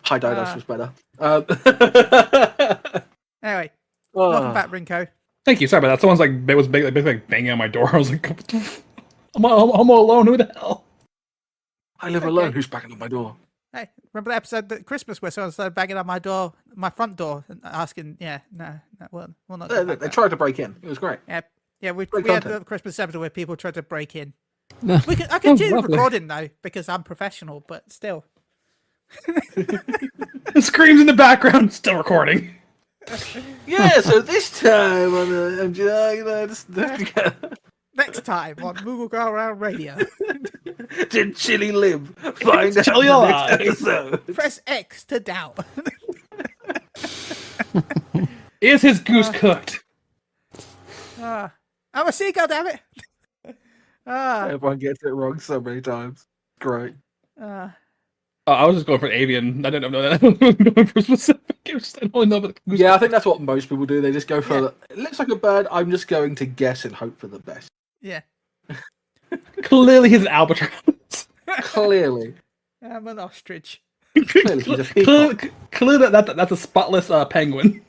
High Dinos was better. Anyway, Oh. welcome back, Rinko. Thank you. Sorry about that. Someone's like basically like banging on my door. I was like, what the I'm all alone. Who the hell? I live alone. Who's banging on my door? Hey, remember the episode at Christmas where someone started banging on my door, my front door, and asking, no, we'll not. They tried to break in. It was great. Yeah, we Great had content. a Christmas episode where people tried to break in. No. I can do lovely. recording though because I'm professional, but still. The screams in the background, still recording. Yeah, so this time on the just Next time on Moogle Go Around Radio, did Chili live? Find out Chili in the alive. next episode. press X to doubt. Is his goose cooked? I'm a seagull, damn it. Everyone gets it wrong so many times. Great. Oh, I was just going for avian. I didn't know that. I wasn't going for specific. I only know about the goose. Yeah, I think that's what most people do. They just go for it looks like a bird. I'm just going to guess and hope for the best. Yeah. Clearly, he's an albatross. Clearly. I'm an ostrich. Clearly, he's a peacock. Clearly, that's a spotless penguin.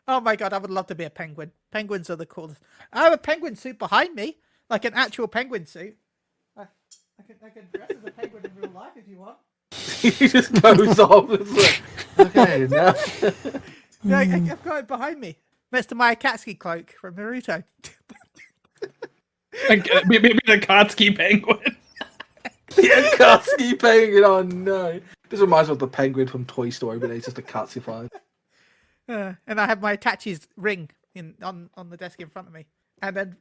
Oh my god, I would love to be a penguin. Penguins are the coolest. I have a penguin suit behind me, like an actual penguin suit. I can dress as a penguin in real life if you want. He just goes off. It's like, okay, now. Yeah, I've got it behind me, next to my Akatsuki cloak from Naruto. Be the Kotsky penguin. The Akatsuki penguin. Oh no! This reminds me of the penguin from Toy Story, but it's just a Katsufied. And I have my Tachi's ring on the desk in front of me. And then,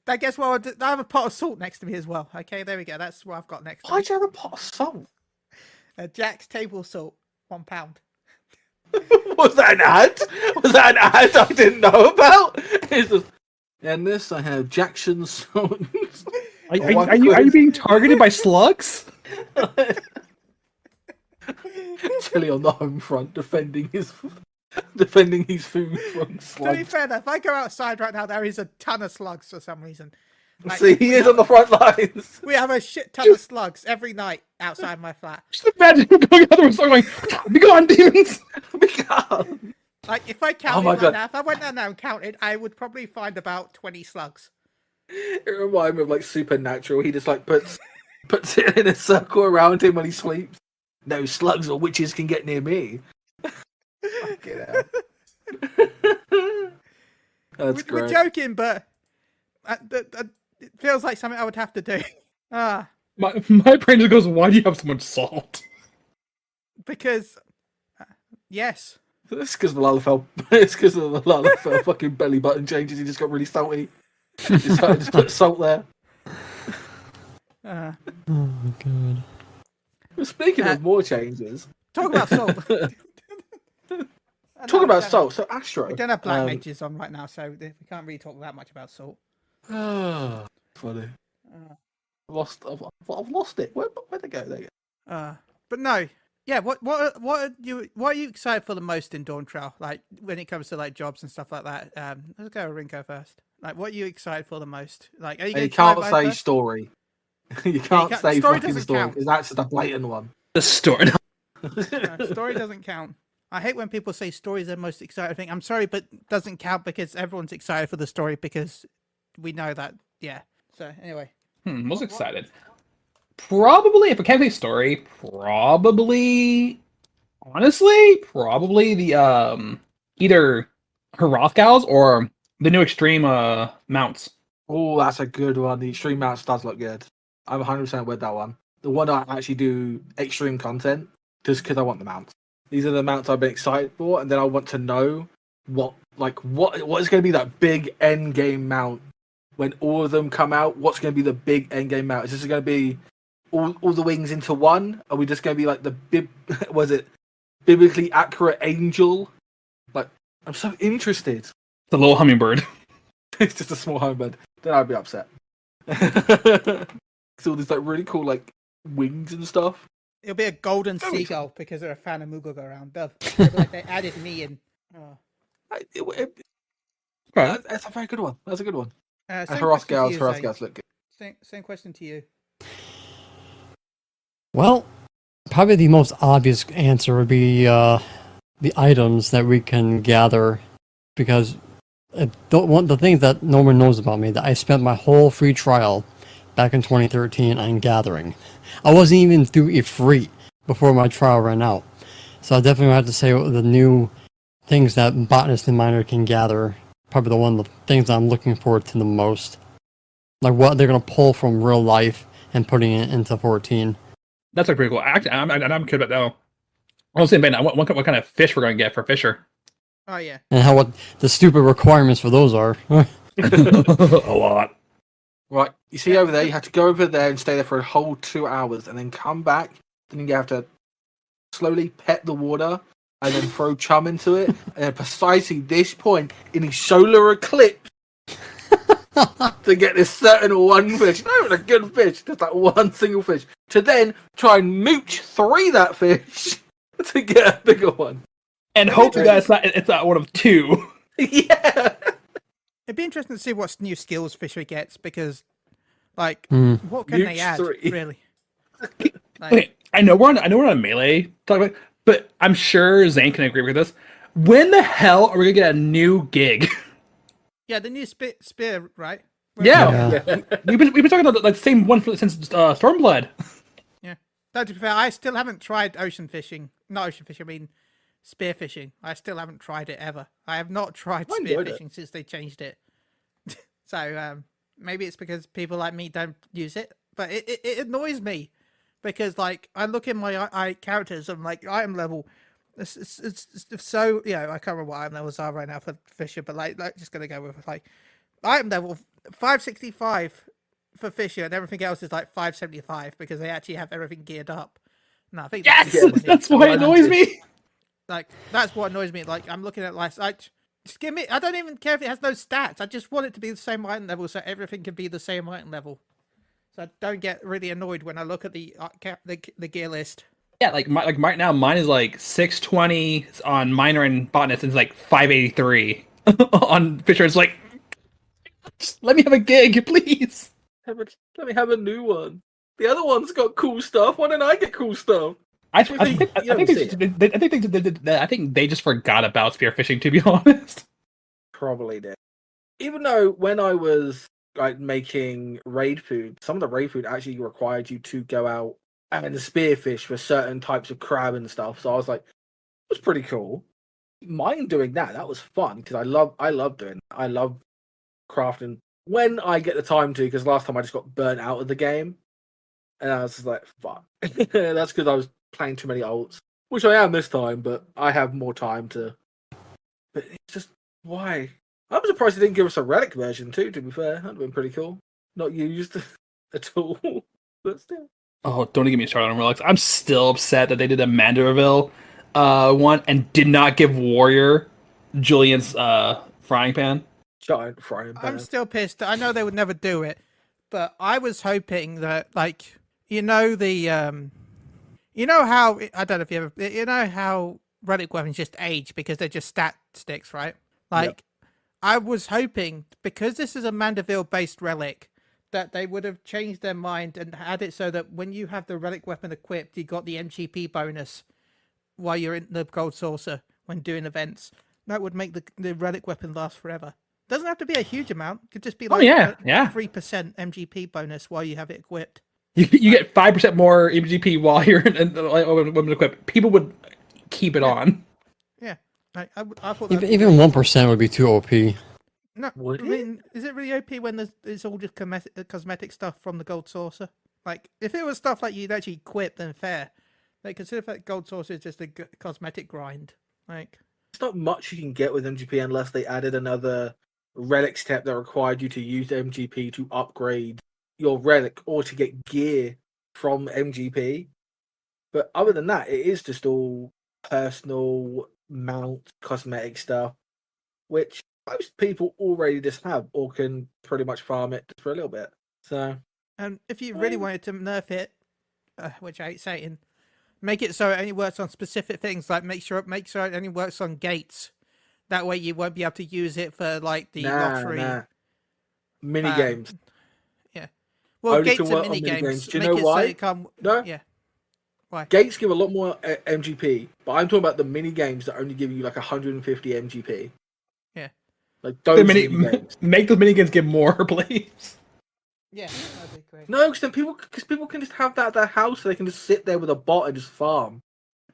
I guess what I have a pot of salt next to me as well. Okay, there we go. That's what I've got next to me. Why'd you have a pot of salt? Jack's table salt, £1. Was that an ad? Was that an ad I didn't know about? It's just, and this I have Jackson's salt. Are you being targeted by slugs? Chili on the home front, defending his food from To be slugs. fair, though, if I go outside right now, there is a ton of slugs for some reason. Like, See, he is on the front lines. we have a shit ton of slugs every night outside my flat. Just imagine him going out there going, "Be gone, demons!" Like, if I Oh counted my right God. now, if I went down there and counted, I would probably find about 20 slugs. It reminds me of like Supernatural. He just like puts it in a circle around him when he sleeps. No slugs or witches can get near me. Fucking hell. That's We're great. joking, but it feels like something I would have to do. My brain just goes, "Why do you have so much salt?" Because, yes. It's because the Lalafell. It's because of the Lalafell fucking belly button changes. He just got really salty. Just put salt there. Oh my god. Well, speaking of more changes, Talk about salt. talk about salt. So Astro. We don't have black mages on right now, so we can't really talk that much about salt. Funny. I've lost it. Where'd it go? There you go. But no, yeah, what are you excited for the most in Dawntrail? Like when it comes to like jobs and stuff like that. Let's go with Rinko first. Like, what are you excited for the most? Like, are you And going you to try can't Viper? say story. You can't can't- say story fucking doesn't story count. because that's just a blatant one. The story. No, story doesn't count. I hate when people say story is the most exciting thing. I'm sorry, but it doesn't count because everyone's excited for the story because we know that. Yeah. So anyway, Most excited. Probably, if I can't say story, probably the either Hrothgals or the new extreme mounts. Oh, that's a good one. The extreme mounts does look good. I'm 100% with that one. The one I actually do extreme content just because I want the mounts. These are the mounts I've been excited for, and then I want to know what is going to be that big end game mount when all of them come out. What's going to be the big end game mount? Is this going to be all the wings into one? Are we just going to be like the biblically accurate angel? Like, I'm so interested. The little hummingbird. It's just a small hummingbird. Then I'd be upset. It's all these like really cool like wings and stuff. it'll be a golden That'd be seagull because they're a fan of Moogle go around. Like they added me in. That's a very good one. That's a good one. And Same question to you, Zane. Hrothgals look good. Same question to you. Well, probably the most obvious answer would be the items that we can gather, because the things that no one knows about me, that I spent my whole free trial back in 2013 on gathering. I wasn't even through a free before my trial ran out. So I definitely have to say the new things that botanist and miner can gather, probably the things I'm looking forward to the most. Like what they're going to pull from real life and putting it into 14. That's like pretty cool. Actually, I'm good about that now. I was saying, Ben, what kind of fish we're going to get for Fisher? Oh yeah. And what the stupid requirements for those are. A lot. Right, you see over there, you have to go over there and stay there for a whole 2 hours and then come back. Then you have to slowly pet the water and then throw chum into it. And at precisely this point in the solar eclipse to get this certain one fish. Not even a good fish, just that one single fish. To then try and mooch 3 that fish to get a bigger one. And hope that it's not one of 2. Yeah. It'd be interesting to see what new skills Fisher gets because, like, Mm. what can they Mooch add 3. really? Like, Okay, I know we're on melee talk about, but I'm sure Zane can agree with this. When the hell are we gonna get a new gig? yeah, the new spear, right? Yeah, Yeah. we've been talking about like the same one since Stormblood. Yeah. Though, to be fair, I still haven't tried ocean fishing. Not ocean fishing, I mean spear fishing. I still haven't tried it ever. I have not tried I spear enjoyed it. fishing since they changed it. So maybe it's because people like me don't use it, but it annoys me because like I look in my characters and like item level. It's so I can't remember what item levels are right now for Fisher, but like just gonna go with like item level 565 for Fisher, and everything else is like 575 because they actually have everything geared up. No, I think Yes, that's that's why it annoys me. like that's what annoys me. Like I'm looking at just give me. I don't even care if it has no stats. I just want it to be the same item level, so everything can be the same item level. So I don't get really annoyed when I look at the gear list. Yeah, like right now, mine is like 620 on miner and botanist, and it's like 583 on Fisher. It's like, just let me have a gig, please. Let me have a new one. The other one's got cool stuff. Why don't I get cool stuff? I think they just forgot about spearfishing, to be honest. Probably did. Even though when I was like making raid food, some of the raid food actually required you to go out and spearfish for certain types of crab and stuff. So I was like, it was pretty cool. Mind doing that. That was fun because I love doing it. I love crafting when I get the time to, because last time I just got burnt out of the game. And I was just like, fuck. That's because I was playing too many ults. Which I am this time, but I have more time to. But it's just, why? I'm surprised they didn't give us a relic version too, to be fair. That'd have been pretty cool. Not used at all. But still. Oh, don't even get me started on relics. I'm still upset that they did a Manderville one and did not give Warrior Julian's frying pan. Giant frying pan. I'm still pissed. I know they would never do it, but I was hoping that, like, the You know how I don't know if you ever. You know how relic weapons just age because they're just stat sticks, right? Like, I was hoping because this is a Mandeville-based relic that they would have changed their mind and had it so that when you have the relic weapon equipped, you got the MGP bonus while you're in the gold saucer when doing events. That would make the relic weapon last forever. Doesn't have to be a huge amount. It could just be like yeah. 3% MGP bonus while you have it equipped. You get 5% more MGP while you're when equipped. People would keep it on. Yeah, I thought that Even 1% would be too OP. no. Would I mean, is it really OP when it's all just cosmetic stuff from the gold saucer? Like, if it was stuff like you'd actually equip, then fair. Like, consider that gold saucer is just a cosmetic grind. Like, It's not much you can get with MGP unless they added another relic step that required you to use MGP to upgrade your relic or to get gear from MGP. But other than that, it is just all personal mount cosmetic stuff, which most people already just have or can pretty much farm it just for a little bit. So, and if you really wanted to nerf it, which I hate saying, make it so it only works on specific things. Like make sure it only works on gates. That way you won't be able to use it for like the lottery. Mini games. Yeah. Well, Only gates can and work on mini mini games. games. Do you make know it why? So it can't... No. Yeah. Why? Gates give a lot more MGP, but I'm talking about the mini games that only give you like 150 MGP. Yeah. Like those mini games. Make those mini games give more, please. Yeah, that'd be great. No, because people can just have that at their house, so they can just sit there with a bot and just farm.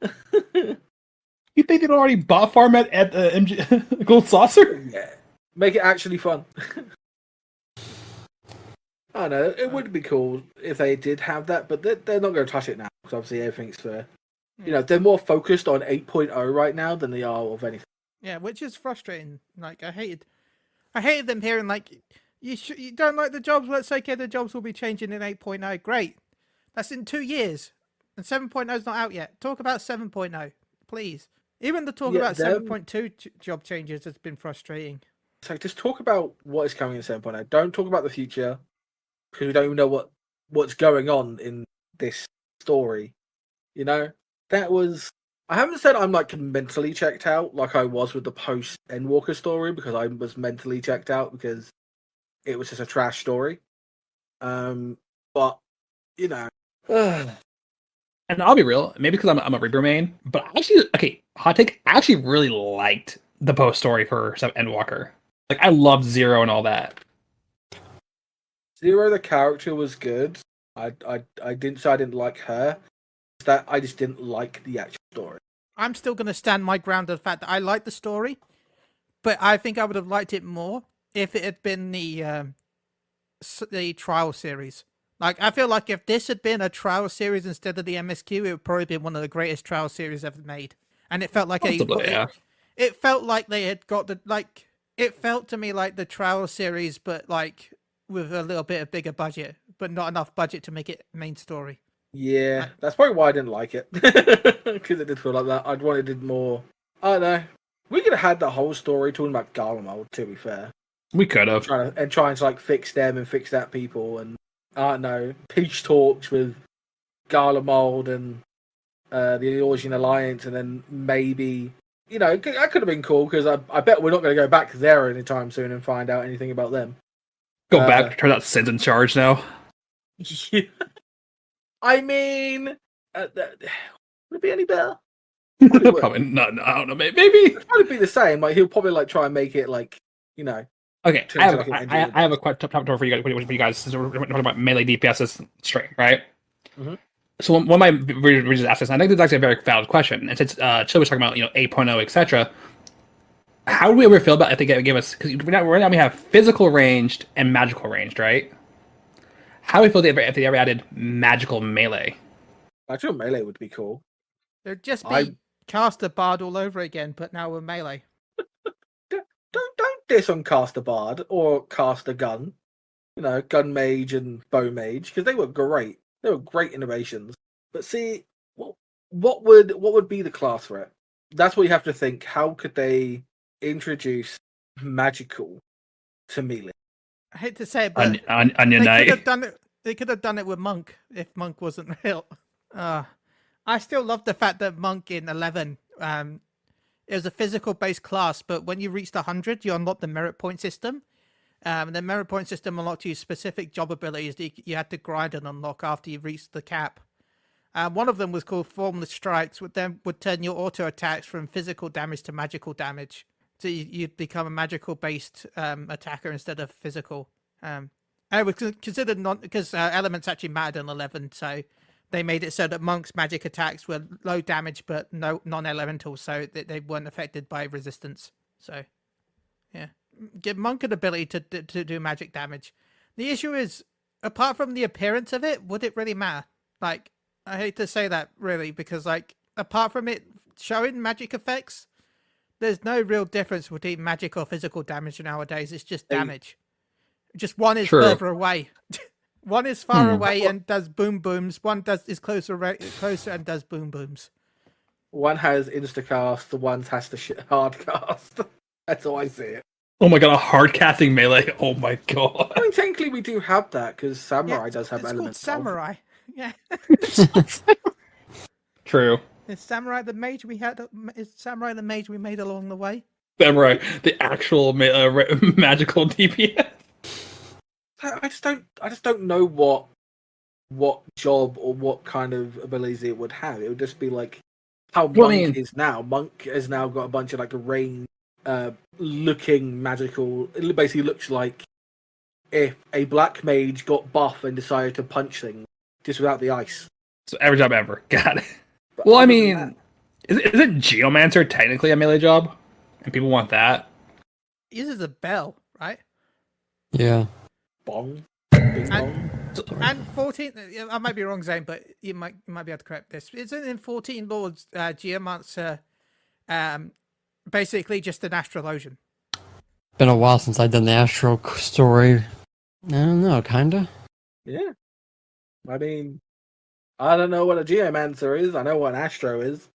You think they'd already bot farm at the MG Gold Saucer? Yeah, make it actually fun. I don't know. It would be cool if they did have that, but they're not going to touch it now because obviously everything's for, they're more focused on 8.0 right now than they are of anything. Yeah, which is frustrating. Like I hated them hearing like you don't like the jobs. Let's say okay, the jobs will be changing in 8.0. Great, that's in 2 years, and 7.0 is not out yet. Talk about 7.0, please. Even the talk about 7.2 job changes has been frustrating. So just talk about what is coming in 7.0. Don't talk about the future because we don't even know what's going on in this story. That was. I haven't said I'm like mentally checked out like I was with the post Endwalker story because I was mentally checked out because it was just a trash story. But and I'll be real, maybe because I'm a Reaper main, but hot take, I actually really liked the post story for Endwalker. Like I loved Zero and all that. Zero, the character was good. I didn't like her. That I just didn't like the actual story. I'm still going to stand my ground on the fact that I like the story, but I think I would have liked it more if it had been the trial series. Like, I feel like if this had been a trial series instead of the MSQ, it would probably be one of the greatest trial series ever made. And it felt like it felt like they had got it felt to me like the trial series, but like with a little bit of bigger budget, but not enough budget to make it main story. Yeah, that's probably why I didn't like it. Because it did feel like that. I'd wanted it more. I don't know. We could have had the whole story talking about Garlemald, to be fair. We could have. Trying to like fix them and fix that people. And I don't know. Peace talks with Garlemald and the Eorzean Alliance. And then maybe, that could have been cool. Because I bet we're not going to go back there anytime soon and find out anything about them. Go back, turn out Sid's in charge now. Yeah. I mean, would it be any better? Probably not. I don't know. Maybe it'd probably be the same. Like he'll probably like try and make it like Okay, I have a top door for you guys. Since we're talking about melee DPS this straight, right? Mm-hmm. So one of my readers asked this, and I think this is actually a very valid question. And since Chill was talking about 8.0, etc., how do we ever feel about if they give us, because right now we have physical ranged and magical ranged, right? How do we feel if they ever added magical melee? Magical melee would be cool. There'd just be Caster Bard all over again, but now with melee. Don't diss on Caster Bard or Caster Gun. Gun Mage and Bow Mage, because they were great. They were great innovations. But see, what would be the class for it? That's what you have to think. How could they introduce magical to melee? I hate to say it, but Onion Knight. They could have done it with Monk if Monk wasn't real. I still love the fact that Monk in 11, it was a physical-based class, but when you reached 100, you unlocked the merit point system. The merit point system unlocked you specific job abilities that you had to grind and unlock after you reached the cap. One of them was called Formless Strikes, which then would turn your auto attacks from physical damage to magical damage. So you'd become a magical-based attacker instead of physical. And it was considered because elements actually mattered in 11, so they made it so that Monk's magic attacks were low damage but non-elemental, so that they weren't affected by resistance. So, yeah. Give Monk an ability to do magic damage. The issue is, apart from the appearance of it, would it really matter? Like, I hate to say that, really, because, like, apart from it showing magic effects, there's no real difference between magic or physical damage nowadays. It's just damage. Just one is further away. One is far away and does boom booms. One is closer and does boom booms. One has instacast, the one has to hard cast. That's how I see it. Oh my god, a hard casting melee. Oh my god. I mean, technically we do have that because Samurai does have it's elements. Called Samurai. Yeah. True. Is Samurai the mage we had? Is Samurai the mage we made along the way? Samurai, the actual magical DPS. I just don't know what job or what kind of abilities it would have. It would just be like how Monk is now. Monk has now got a bunch of like range looking magical. It basically looks like if a black mage got buff and decided to punch things just without the ice. So every job ever. Got it. But well, I mean, isn't Geomancer technically a melee job? And people want that? He uses a bell, right? Yeah. Bong. And 14, I might be wrong, Zane, but you might be able to correct this. Isn't in 14 Lords Geomancer basically just an astrologian? Been a while since I done the Astro story. I don't know, kinda. Yeah. I mean, I don't know what a Geomancer is. I know what an Astro is.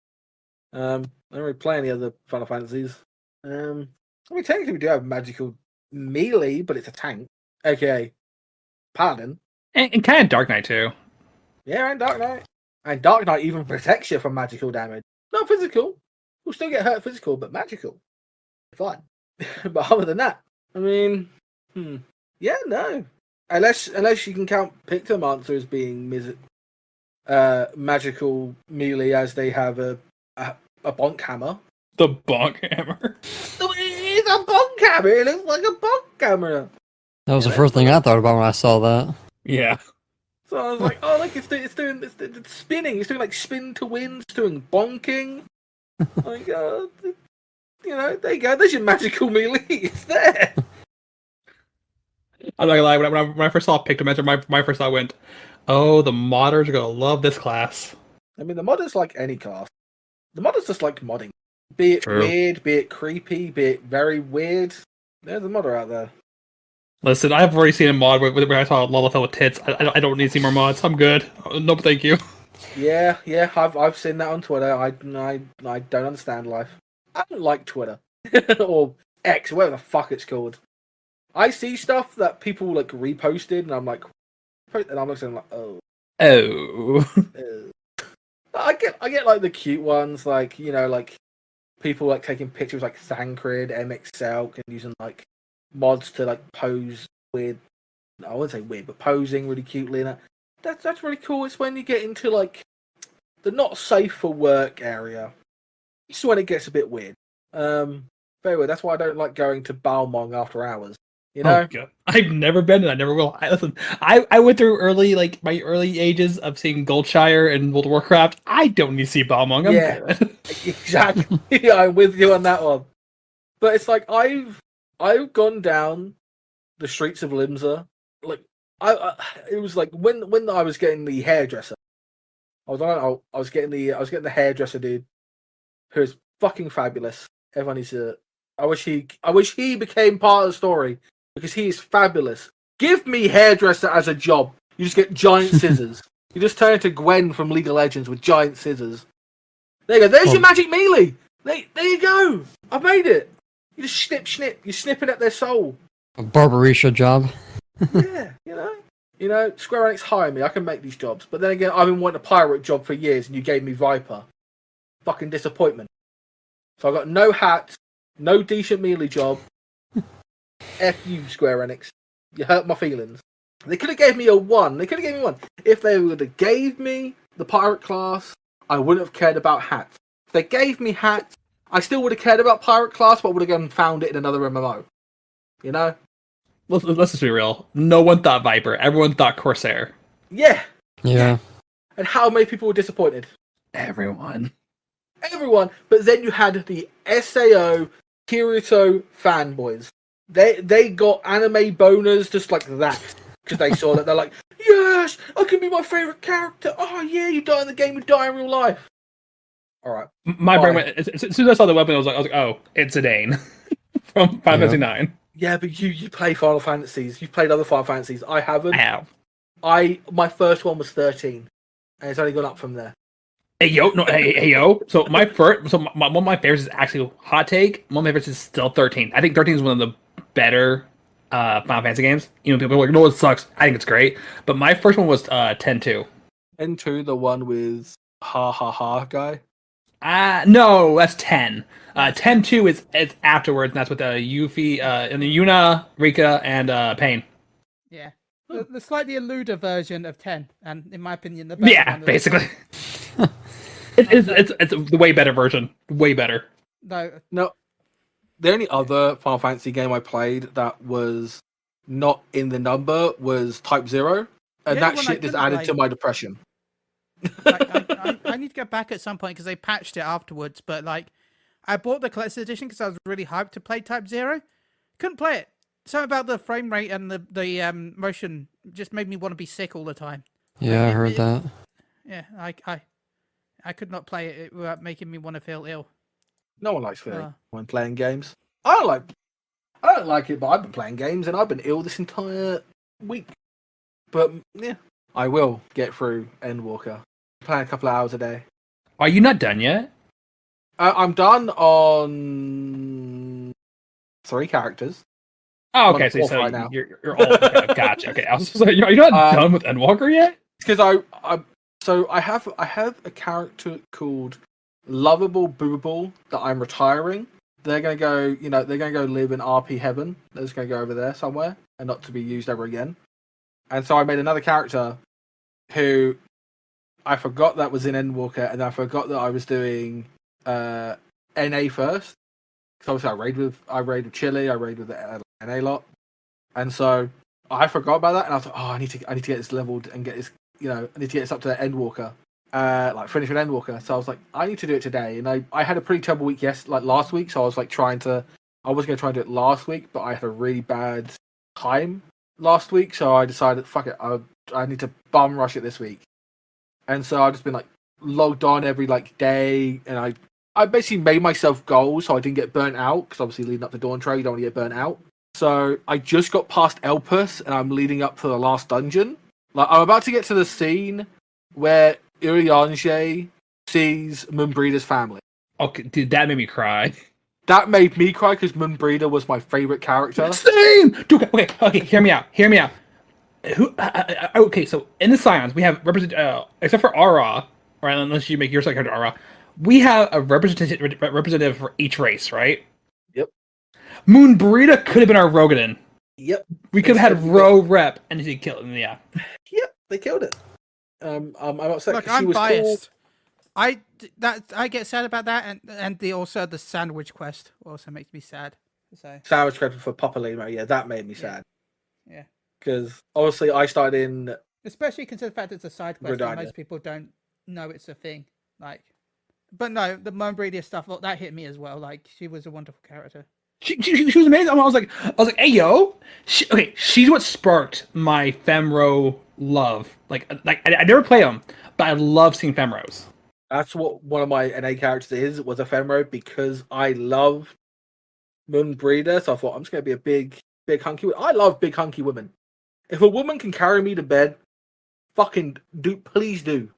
I don't really play any other Final Fantasies. I mean, technically we do have magical melee, but it's a tank. Okay. Paladin. And kind of Dark Knight too. Yeah, and Dark Knight. And Dark Knight even protects you from magical damage. Not physical. You'll still get hurt physical, but magical. Fine. But other than that, I mean, yeah, no. Unless you can count Pictomancer as being magical melee, as they have a bonk hammer. The bonk hammer. It's a bonk hammer. It looks like a bonk hammer. That was the first thing I thought about when I saw that. Yeah. So I was like, oh, look, it's spinning. It's doing like spin to win. It's doing bonking. Like, you know, there you go. There's your magical melee. It's there. I'm not gonna lie. When I first saw Pictomancer, my first thought went, "Oh, the modders are gonna love this class." I mean, the modders like any class. The modders just like modding. Be it weird, be it creepy, be it very weird. There's a modder out there. Listen, I've already seen a mod where I saw Lullafell with tits. I don't need to see more mods. I'm good. No, thank you. Yeah, I've seen that on Twitter. I don't understand life. I don't like Twitter or X, whatever the fuck it's called. I see stuff that people like reposted, and I'm like, oh. I get like the cute ones, like, you know, like people like taking pictures like Thancred, MXL, and using like mods to like pose weird. I wouldn't say weird, but posing really cutely. And that's really cool. It's when you get into like the not safe for work area. It's when it gets a bit weird. Very weird. That's why I don't like going to Balmong after hours. You know, I've never been, and I never will. I went through my early ages of seeing Goldshire and World of Warcraft. I don't need to see Balmong. I'm good. Exactly. I'm with you on that one. But it's like I've gone down the streets of Limsa. Like it was like when I was getting the hairdresser. I was getting the hairdresser dude, who's fucking fabulous. Everyone needs to. I wish he became part of the story. Because he is fabulous. Give me hairdresser as a job. You just get giant scissors. You just turn into Gwen from League of Legends with giant scissors. There you go. There's your magic melee. There you go. I made it. You just snip. You're snipping at their soul. A barberisha job. Yeah, you know. You know, Square Enix hire me. I can make these jobs. But then again, I've been wanting a pirate job for years, and you gave me Viper. Fucking disappointment. So I got no hat, no decent melee job. F you, Square Enix. You hurt my feelings. They could have gave me a 1. They could have gave me 1. If they would have gave me the pirate class, I wouldn't have cared about hats. If they gave me hats, I still would have cared about pirate class, but would have gone and found it in another MMO. You know? Let's just be real. No one thought Viper. Everyone thought Corsair. Yeah. Yeah. And how many people were disappointed? Everyone. Everyone. But then you had the SAO Kirito fanboys. They got anime boners just like that. Because they saw that. They're like, yes, I can be my favourite character. Oh, yeah, you die in the game, you die in real life. All right. My brain went, as soon as I saw the weapon, I was like, oh, it's a Dane from Final Fantasy 9. Yeah, but you play Final Fantasies. You've played other Final Fantasies. I haven't. I have. My first one was 13. And it's only gone up from there. Hey yo. So one of my favorites is actually hot take. One of my favorites is still 13. I think 13 is one of the better Final Fantasy games. You know, people are like, no, it sucks. I think it's great. But my first one was 10-2. 10-2, the one with ha guy. No, that's 10. 10-2 is afterwards, and that's with Yuffie, and the Yuna, Rika, and Pain. Yeah. The slightly lewder version of 10, and in my opinion, the better one. Basically. It's the way better version. Way better. No. The only other Final Fantasy game I played that was not in the number was Type 0, and that shit just added to my depression. I need to go back at some point because they patched it afterwards, but like, I bought the collector's edition because I was really hyped to play Type 0. Couldn't play it. Something about the frame rate and the motion just made me want to be sick all the time. Yeah, I heard that. Yeah, I could not play it without making me want to feel ill. No one likes feeling when playing games. I don't like it, but I've been playing games and I've been ill this entire week. But yeah, I will get through Endwalker. Playing a couple of hours a day. Are you not done yet? I'm done on 3 characters. Oh, okay. So right now. you're all okay, gotcha. Okay, I was just like, you're not done with Endwalker yet? Because I have a character called Lovable Boobable that I'm retiring. They're gonna go live in RP heaven. They're just gonna go over there somewhere and not to be used ever again. And so I made another character who I forgot that was in Endwalker, and I forgot that I was doing NA first. Because obviously I raid with Chile, I raid with the NA lot, and so I forgot about that, and I was like, oh, I need to get this leveled and get this, I need to get this up to the Endwalker, finish with Endwalker. So I was like, I need to do it today, and I had a pretty terrible week last week, so I was like I was going to try and do it last week, but I had a really bad time last week, so I decided, fuck it, I need to bum rush it this week, and so I've just been like logged on every day, and I basically made myself goals so I didn't get burnt out, because obviously leading up to Dawntrail, you don't want to get burnt out. So I just got past Elpis, and I'm leading up to the last dungeon. I'm about to get to the scene where Urianger sees Moonbreeder's family. Okay, dude, that made me cry. That made me cry because Moonbreeder was my favorite character. Same! Dude, okay, hear me out. Okay, so in the Scions, we have except for Ara, or unless you make your side character Ara, we have a representative for each race, right? Yep. Moonbreeder could have been our Rogadin. Yep. We could have had Ro rep, and he killed him. Yeah. Yep, they killed it. I'm upset. Look, she I'm was biased. Cool. I get sad about that, and the sandwich quest also makes me sad. So Sandwich quest for Papa Limo, yeah, that made me sad. Yeah. Because obviously I started in, especially considering the fact it's a side quest, and most people don't know it's a thing. But no, the Moonbreeder stuff, that hit me as well. She was a wonderful character. She was amazing. I was like, hey yo, she's what sparked my Femro love. I never play them, but I love seeing Femros. That's what one of my NA characters was a Femro, because I love Moonbreeder. So I thought I'm just gonna be a big hunky. I love big hunky women. If a woman can carry me to bed, fucking please do.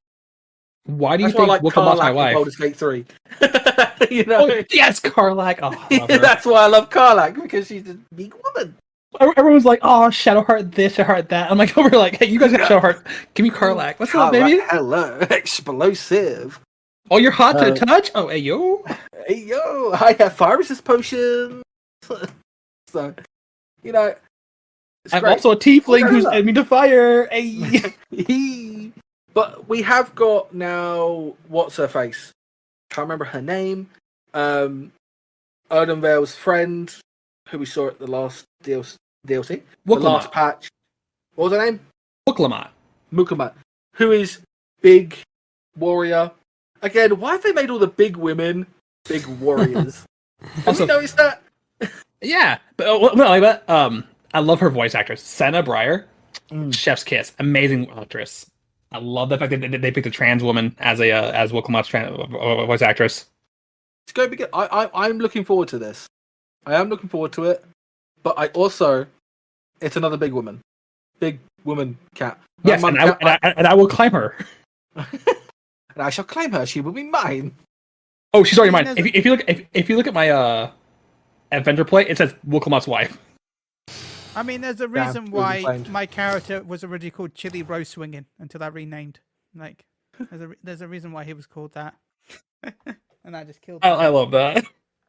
Why do you think we'll come off my wife? Baldur's Gate 3. Oh, yes, Karlak. Oh, that's why I love Karlak, because she's a big woman. Everyone's like, "Oh, Shadowheart this, Shadowheart that." I'm like, over like, "Hey, you guys got Shadowheart. Give me Karlach. What's up, baby? Hello, explosive. Oh, you're hot to the touch. Oh, hey yo. Hey yo, I have fire resist potion. So, you know, it's I'm great. also a tiefling who's immune to fire. Hey. But we have got now. What's her face? Can't remember her name. Erdenvale's friend, who we saw at the last DLC, the last patch. What was her name? Moogle, who is big warrior. Again, why have they made all the big women big warriors? Have you noticed that? Yeah, but I love her voice actress, Senna Breyer. Chef's kiss, amazing actress. I love the fact that they picked a trans woman as Wilcomott's voice actress. It's going to be good. I'm looking forward to this. I am looking forward to it, but it's another big woman cat. Yes, and I will climb her. And I shall claim her. She will be mine. Oh, she's already mine. If you look at my adventure plate, it says Wilcomott's wife. I mean, there's a reason why my character was originally called Chili Roast Swinging until I renamed. Like, there's a reason why he was called that. And I just killed him. I love that.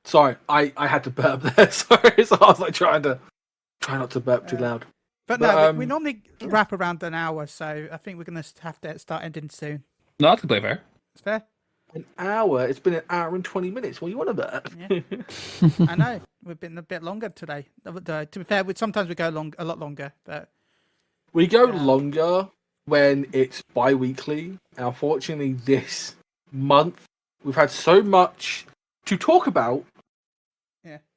Sorry, I had to burp there. Sorry, so I was like try not to burp too loud. But no, we normally wrap around an hour, so I think we're gonna have to start ending soon. No, that's completely fair. It's fair. An hour? It's been an hour and 20 minutes. What do you want about? Yeah. I know. We've been a bit longer today. To be fair, sometimes we go a lot longer, but we go longer when it's bi-weekly. Unfortunately, this month we've had so much to talk about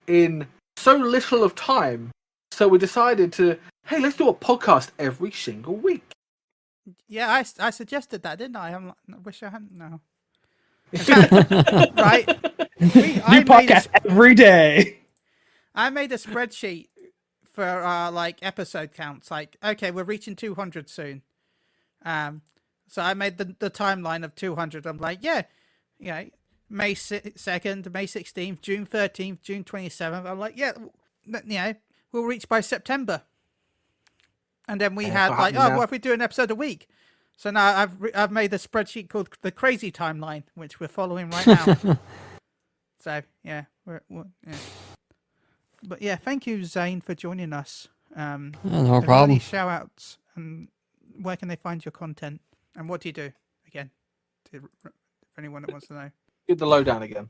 in so little of time. So we decided hey, let's do a podcast every single week. Yeah, I suggested that, didn't I? I wish I hadn't. No. Right. New podcast every day. I made a spreadsheet for our episode counts. Like, okay, we're reaching 200 soon. So I made the timeline of 200. I'm like, May 2nd, May 16th, June 13th, June 27th. I'm like, we'll reach by September. And then we had what if we do an episode a week? So now I've made a spreadsheet called the Crazy Timeline, which we're following right now. So yeah, we're yeah. But yeah, thank you, Zane, for joining us. No problem. Shout outs, and where can they find your content, and what do you do again? For anyone that wants to know. Give the lowdown again.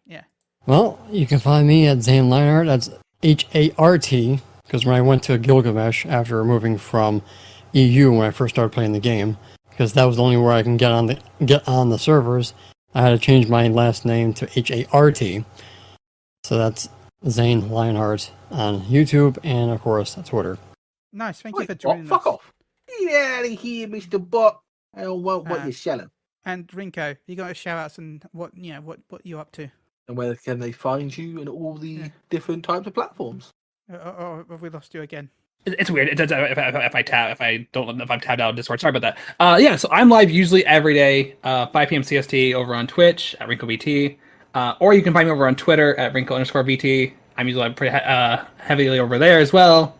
Yeah. Well, you can find me at Zane Lionheart. That's HART. Because when I went to Gilgamesh after moving from EU when I first started playing the game, because that was the only way I can get on the servers, I had to change my last name to HART. So that's Zane Lionheart on YouTube and of course Twitter. Nice, thank you for joining us. Fuck off! Get out of here, Mr. Bot. I don't want what you're selling. And Rinko, you got to shout outs and what you up to? And where can they find you in all the different types of platforms? Or have we lost you again? It's weird. It does if I'm tabbed out on Discord. Sorry about that. So I'm live usually every day, 5 p.m. CST over on Twitch at RinkoVT, or you can find me over on Twitter at Rinko_VT. I'm usually pretty heavily over there as well.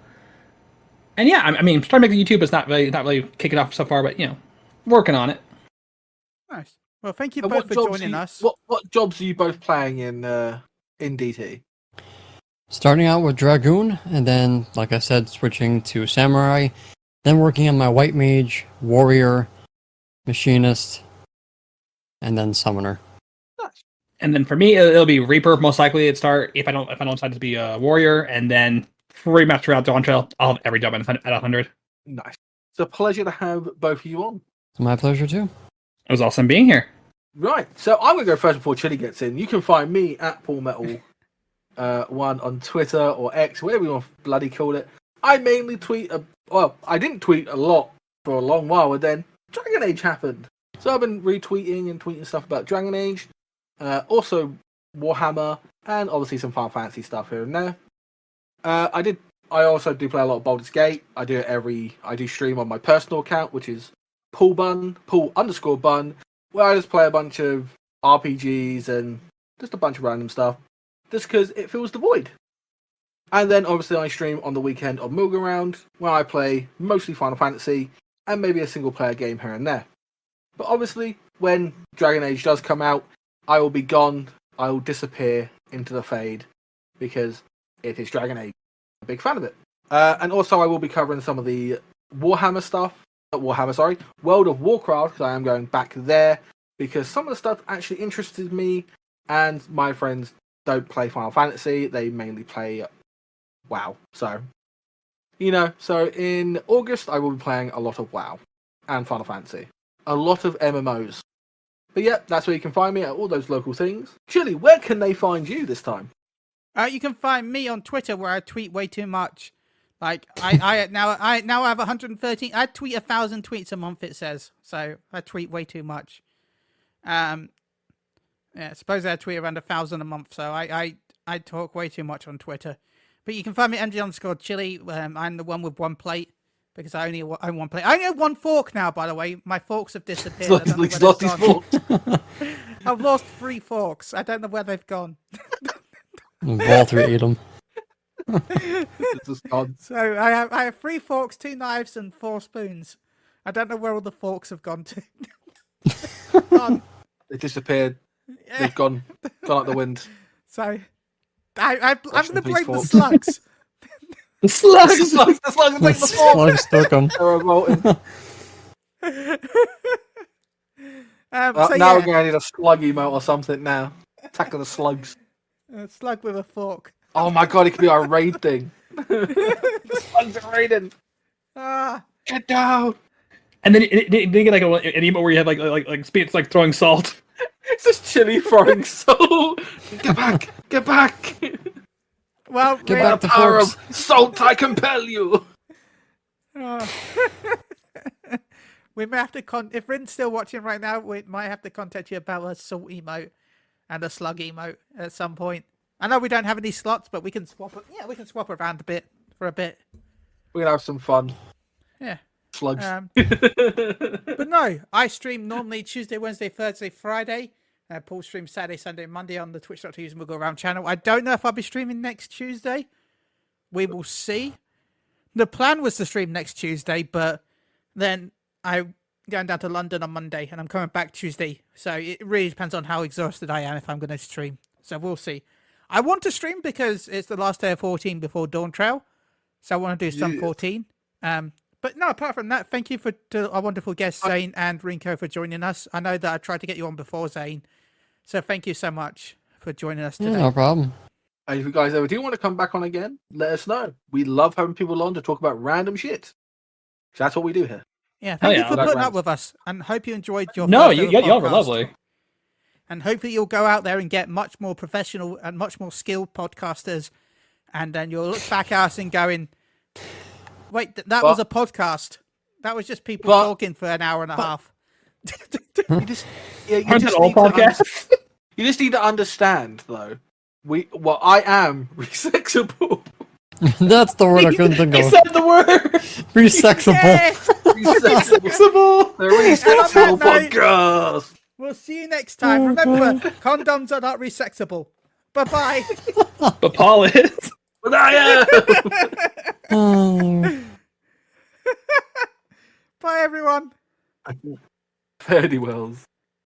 And yeah, I mean, starting making YouTube is not really kicking off so far, but working on it. Nice. Well, thank you both for joining us. What jobs are you both playing in DT? Starting out with Dragoon, and then, like I said, switching to Samurai, then working on my White Mage, Warrior, Machinist, and then Summoner. Nice. And then for me, it'll be Reaper most likely at start. If I don't decide to be a Warrior, and then pretty much throughout Dawntrail, I'll have every job at 100. Nice. It's a pleasure to have both of you on. It's my pleasure too. It was awesome being here. Right, so I'm going to go first before Chili gets in. You can find me at Paul Metal. One on Twitter or X, whatever you want to bloody call it. I mainly tweet, I didn't tweet a lot for a long while, and then Dragon Age happened. So I've been retweeting and tweeting stuff about Dragon Age, also Warhammer, and obviously some Final Fantasy stuff here and there. I also do play a lot of Baldur's Gate. I do stream on my personal account, which is Paul_Bun, where I just play a bunch of RPGs and just a bunch of random stuff. Just because it fills the void. And then obviously I stream on the weekend of Moogle Round, where I play mostly Final Fantasy and maybe a single player game here and there. But obviously, when Dragon Age does come out, I will be gone. I will disappear into the fade because it is Dragon Age. I'm a big fan of it. And also I will be covering some of the Warhammer stuff. Not Warhammer, sorry. World of Warcraft, because I am going back there because some of the stuff actually interested me, and my friends don't play Final Fantasy. They mainly play WoW. So, so in August I will be playing a lot of WoW and Final Fantasy. A lot of MMOs. But yeah, that's where you can find me at all those local things. Chili, where can they find you this time? You can find me on Twitter, where I tweet way too much. Like I now have 113. I tweet 1,000 tweets a month. It says so. I tweet way too much. Yeah, suppose I tweet around 1,000 a month. So I talk way too much on Twitter. But you can find me at MG_Chili. I'm the one with one plate. Because I only own one plate. I only have one fork now, by the way. My forks have disappeared. He's lost his fork. I've lost 3 forks. I don't know where they've gone. Walter ate them. So I have 3 forks, 2 knives, and 4 spoons. I don't know where all the forks have gone to. They disappeared. Yeah. They've gone out the wind. So I'm going to blame the slugs. The slugs! The slugs take the fork! Slugs took them. They're revolting. Now we're going to need a slug emote or something now. Attacking the slugs. A slug with a fork. Oh my god, it could be our raid thing. The slugs are raiding. Get down! And then it get like an emote where you have like spirits like throwing salt. It's just Chili throwing salt. Get back! Get back! Well, get back the power forks. of salt, I compel you. We may have to if Rin's still watching right now, we might have to contact you about a salt emote and a slug emote at some point. I know we don't have any slots, but we can swap it. Yeah, we can swap around for a bit. We're gonna have some fun. Yeah. Slugs. But no, I stream normally Tuesday, Wednesday, Thursday, Friday. Paul streams Saturday, Sunday, Monday on the Twitch.tv Moogle Around channel. I don't know if I'll be streaming next Tuesday. We will see. The plan was to stream next Tuesday, but then I'm going down to London on Monday, and I'm coming back Tuesday. So it really depends on how exhausted I am if I'm going to stream. So we'll see. I want to stream because it's the last day of 14 before Dawntrail. So I want to do some 14. But no, apart from that, thank you to our wonderful guests, Zane and Rinko, for joining us. I know that I tried to get you on before, Zane. So thank you so much for joining us today. No problem. And if you guys ever do want to come back on again, let us know. We love having people on to talk about random shit. So that's what we do here. Yeah, thank you for putting up with us, and hope you enjoyed your No, first y'all were lovely. And hopefully you'll go out there and get much more professional and much more skilled podcasters, and then you'll look back at us and going, wait, that was a podcast. That was just people talking for an hour and a half. You just need you just need to understand, though. I am resexable. That's the word I couldn't think of. He said the word. Resexable. Yeah. Resexable. The resexable podcast. We'll see you next time. Remember, condoms are not resexable. Bye-bye. But Paul is. But I am. Bye, everyone. Fairly wells.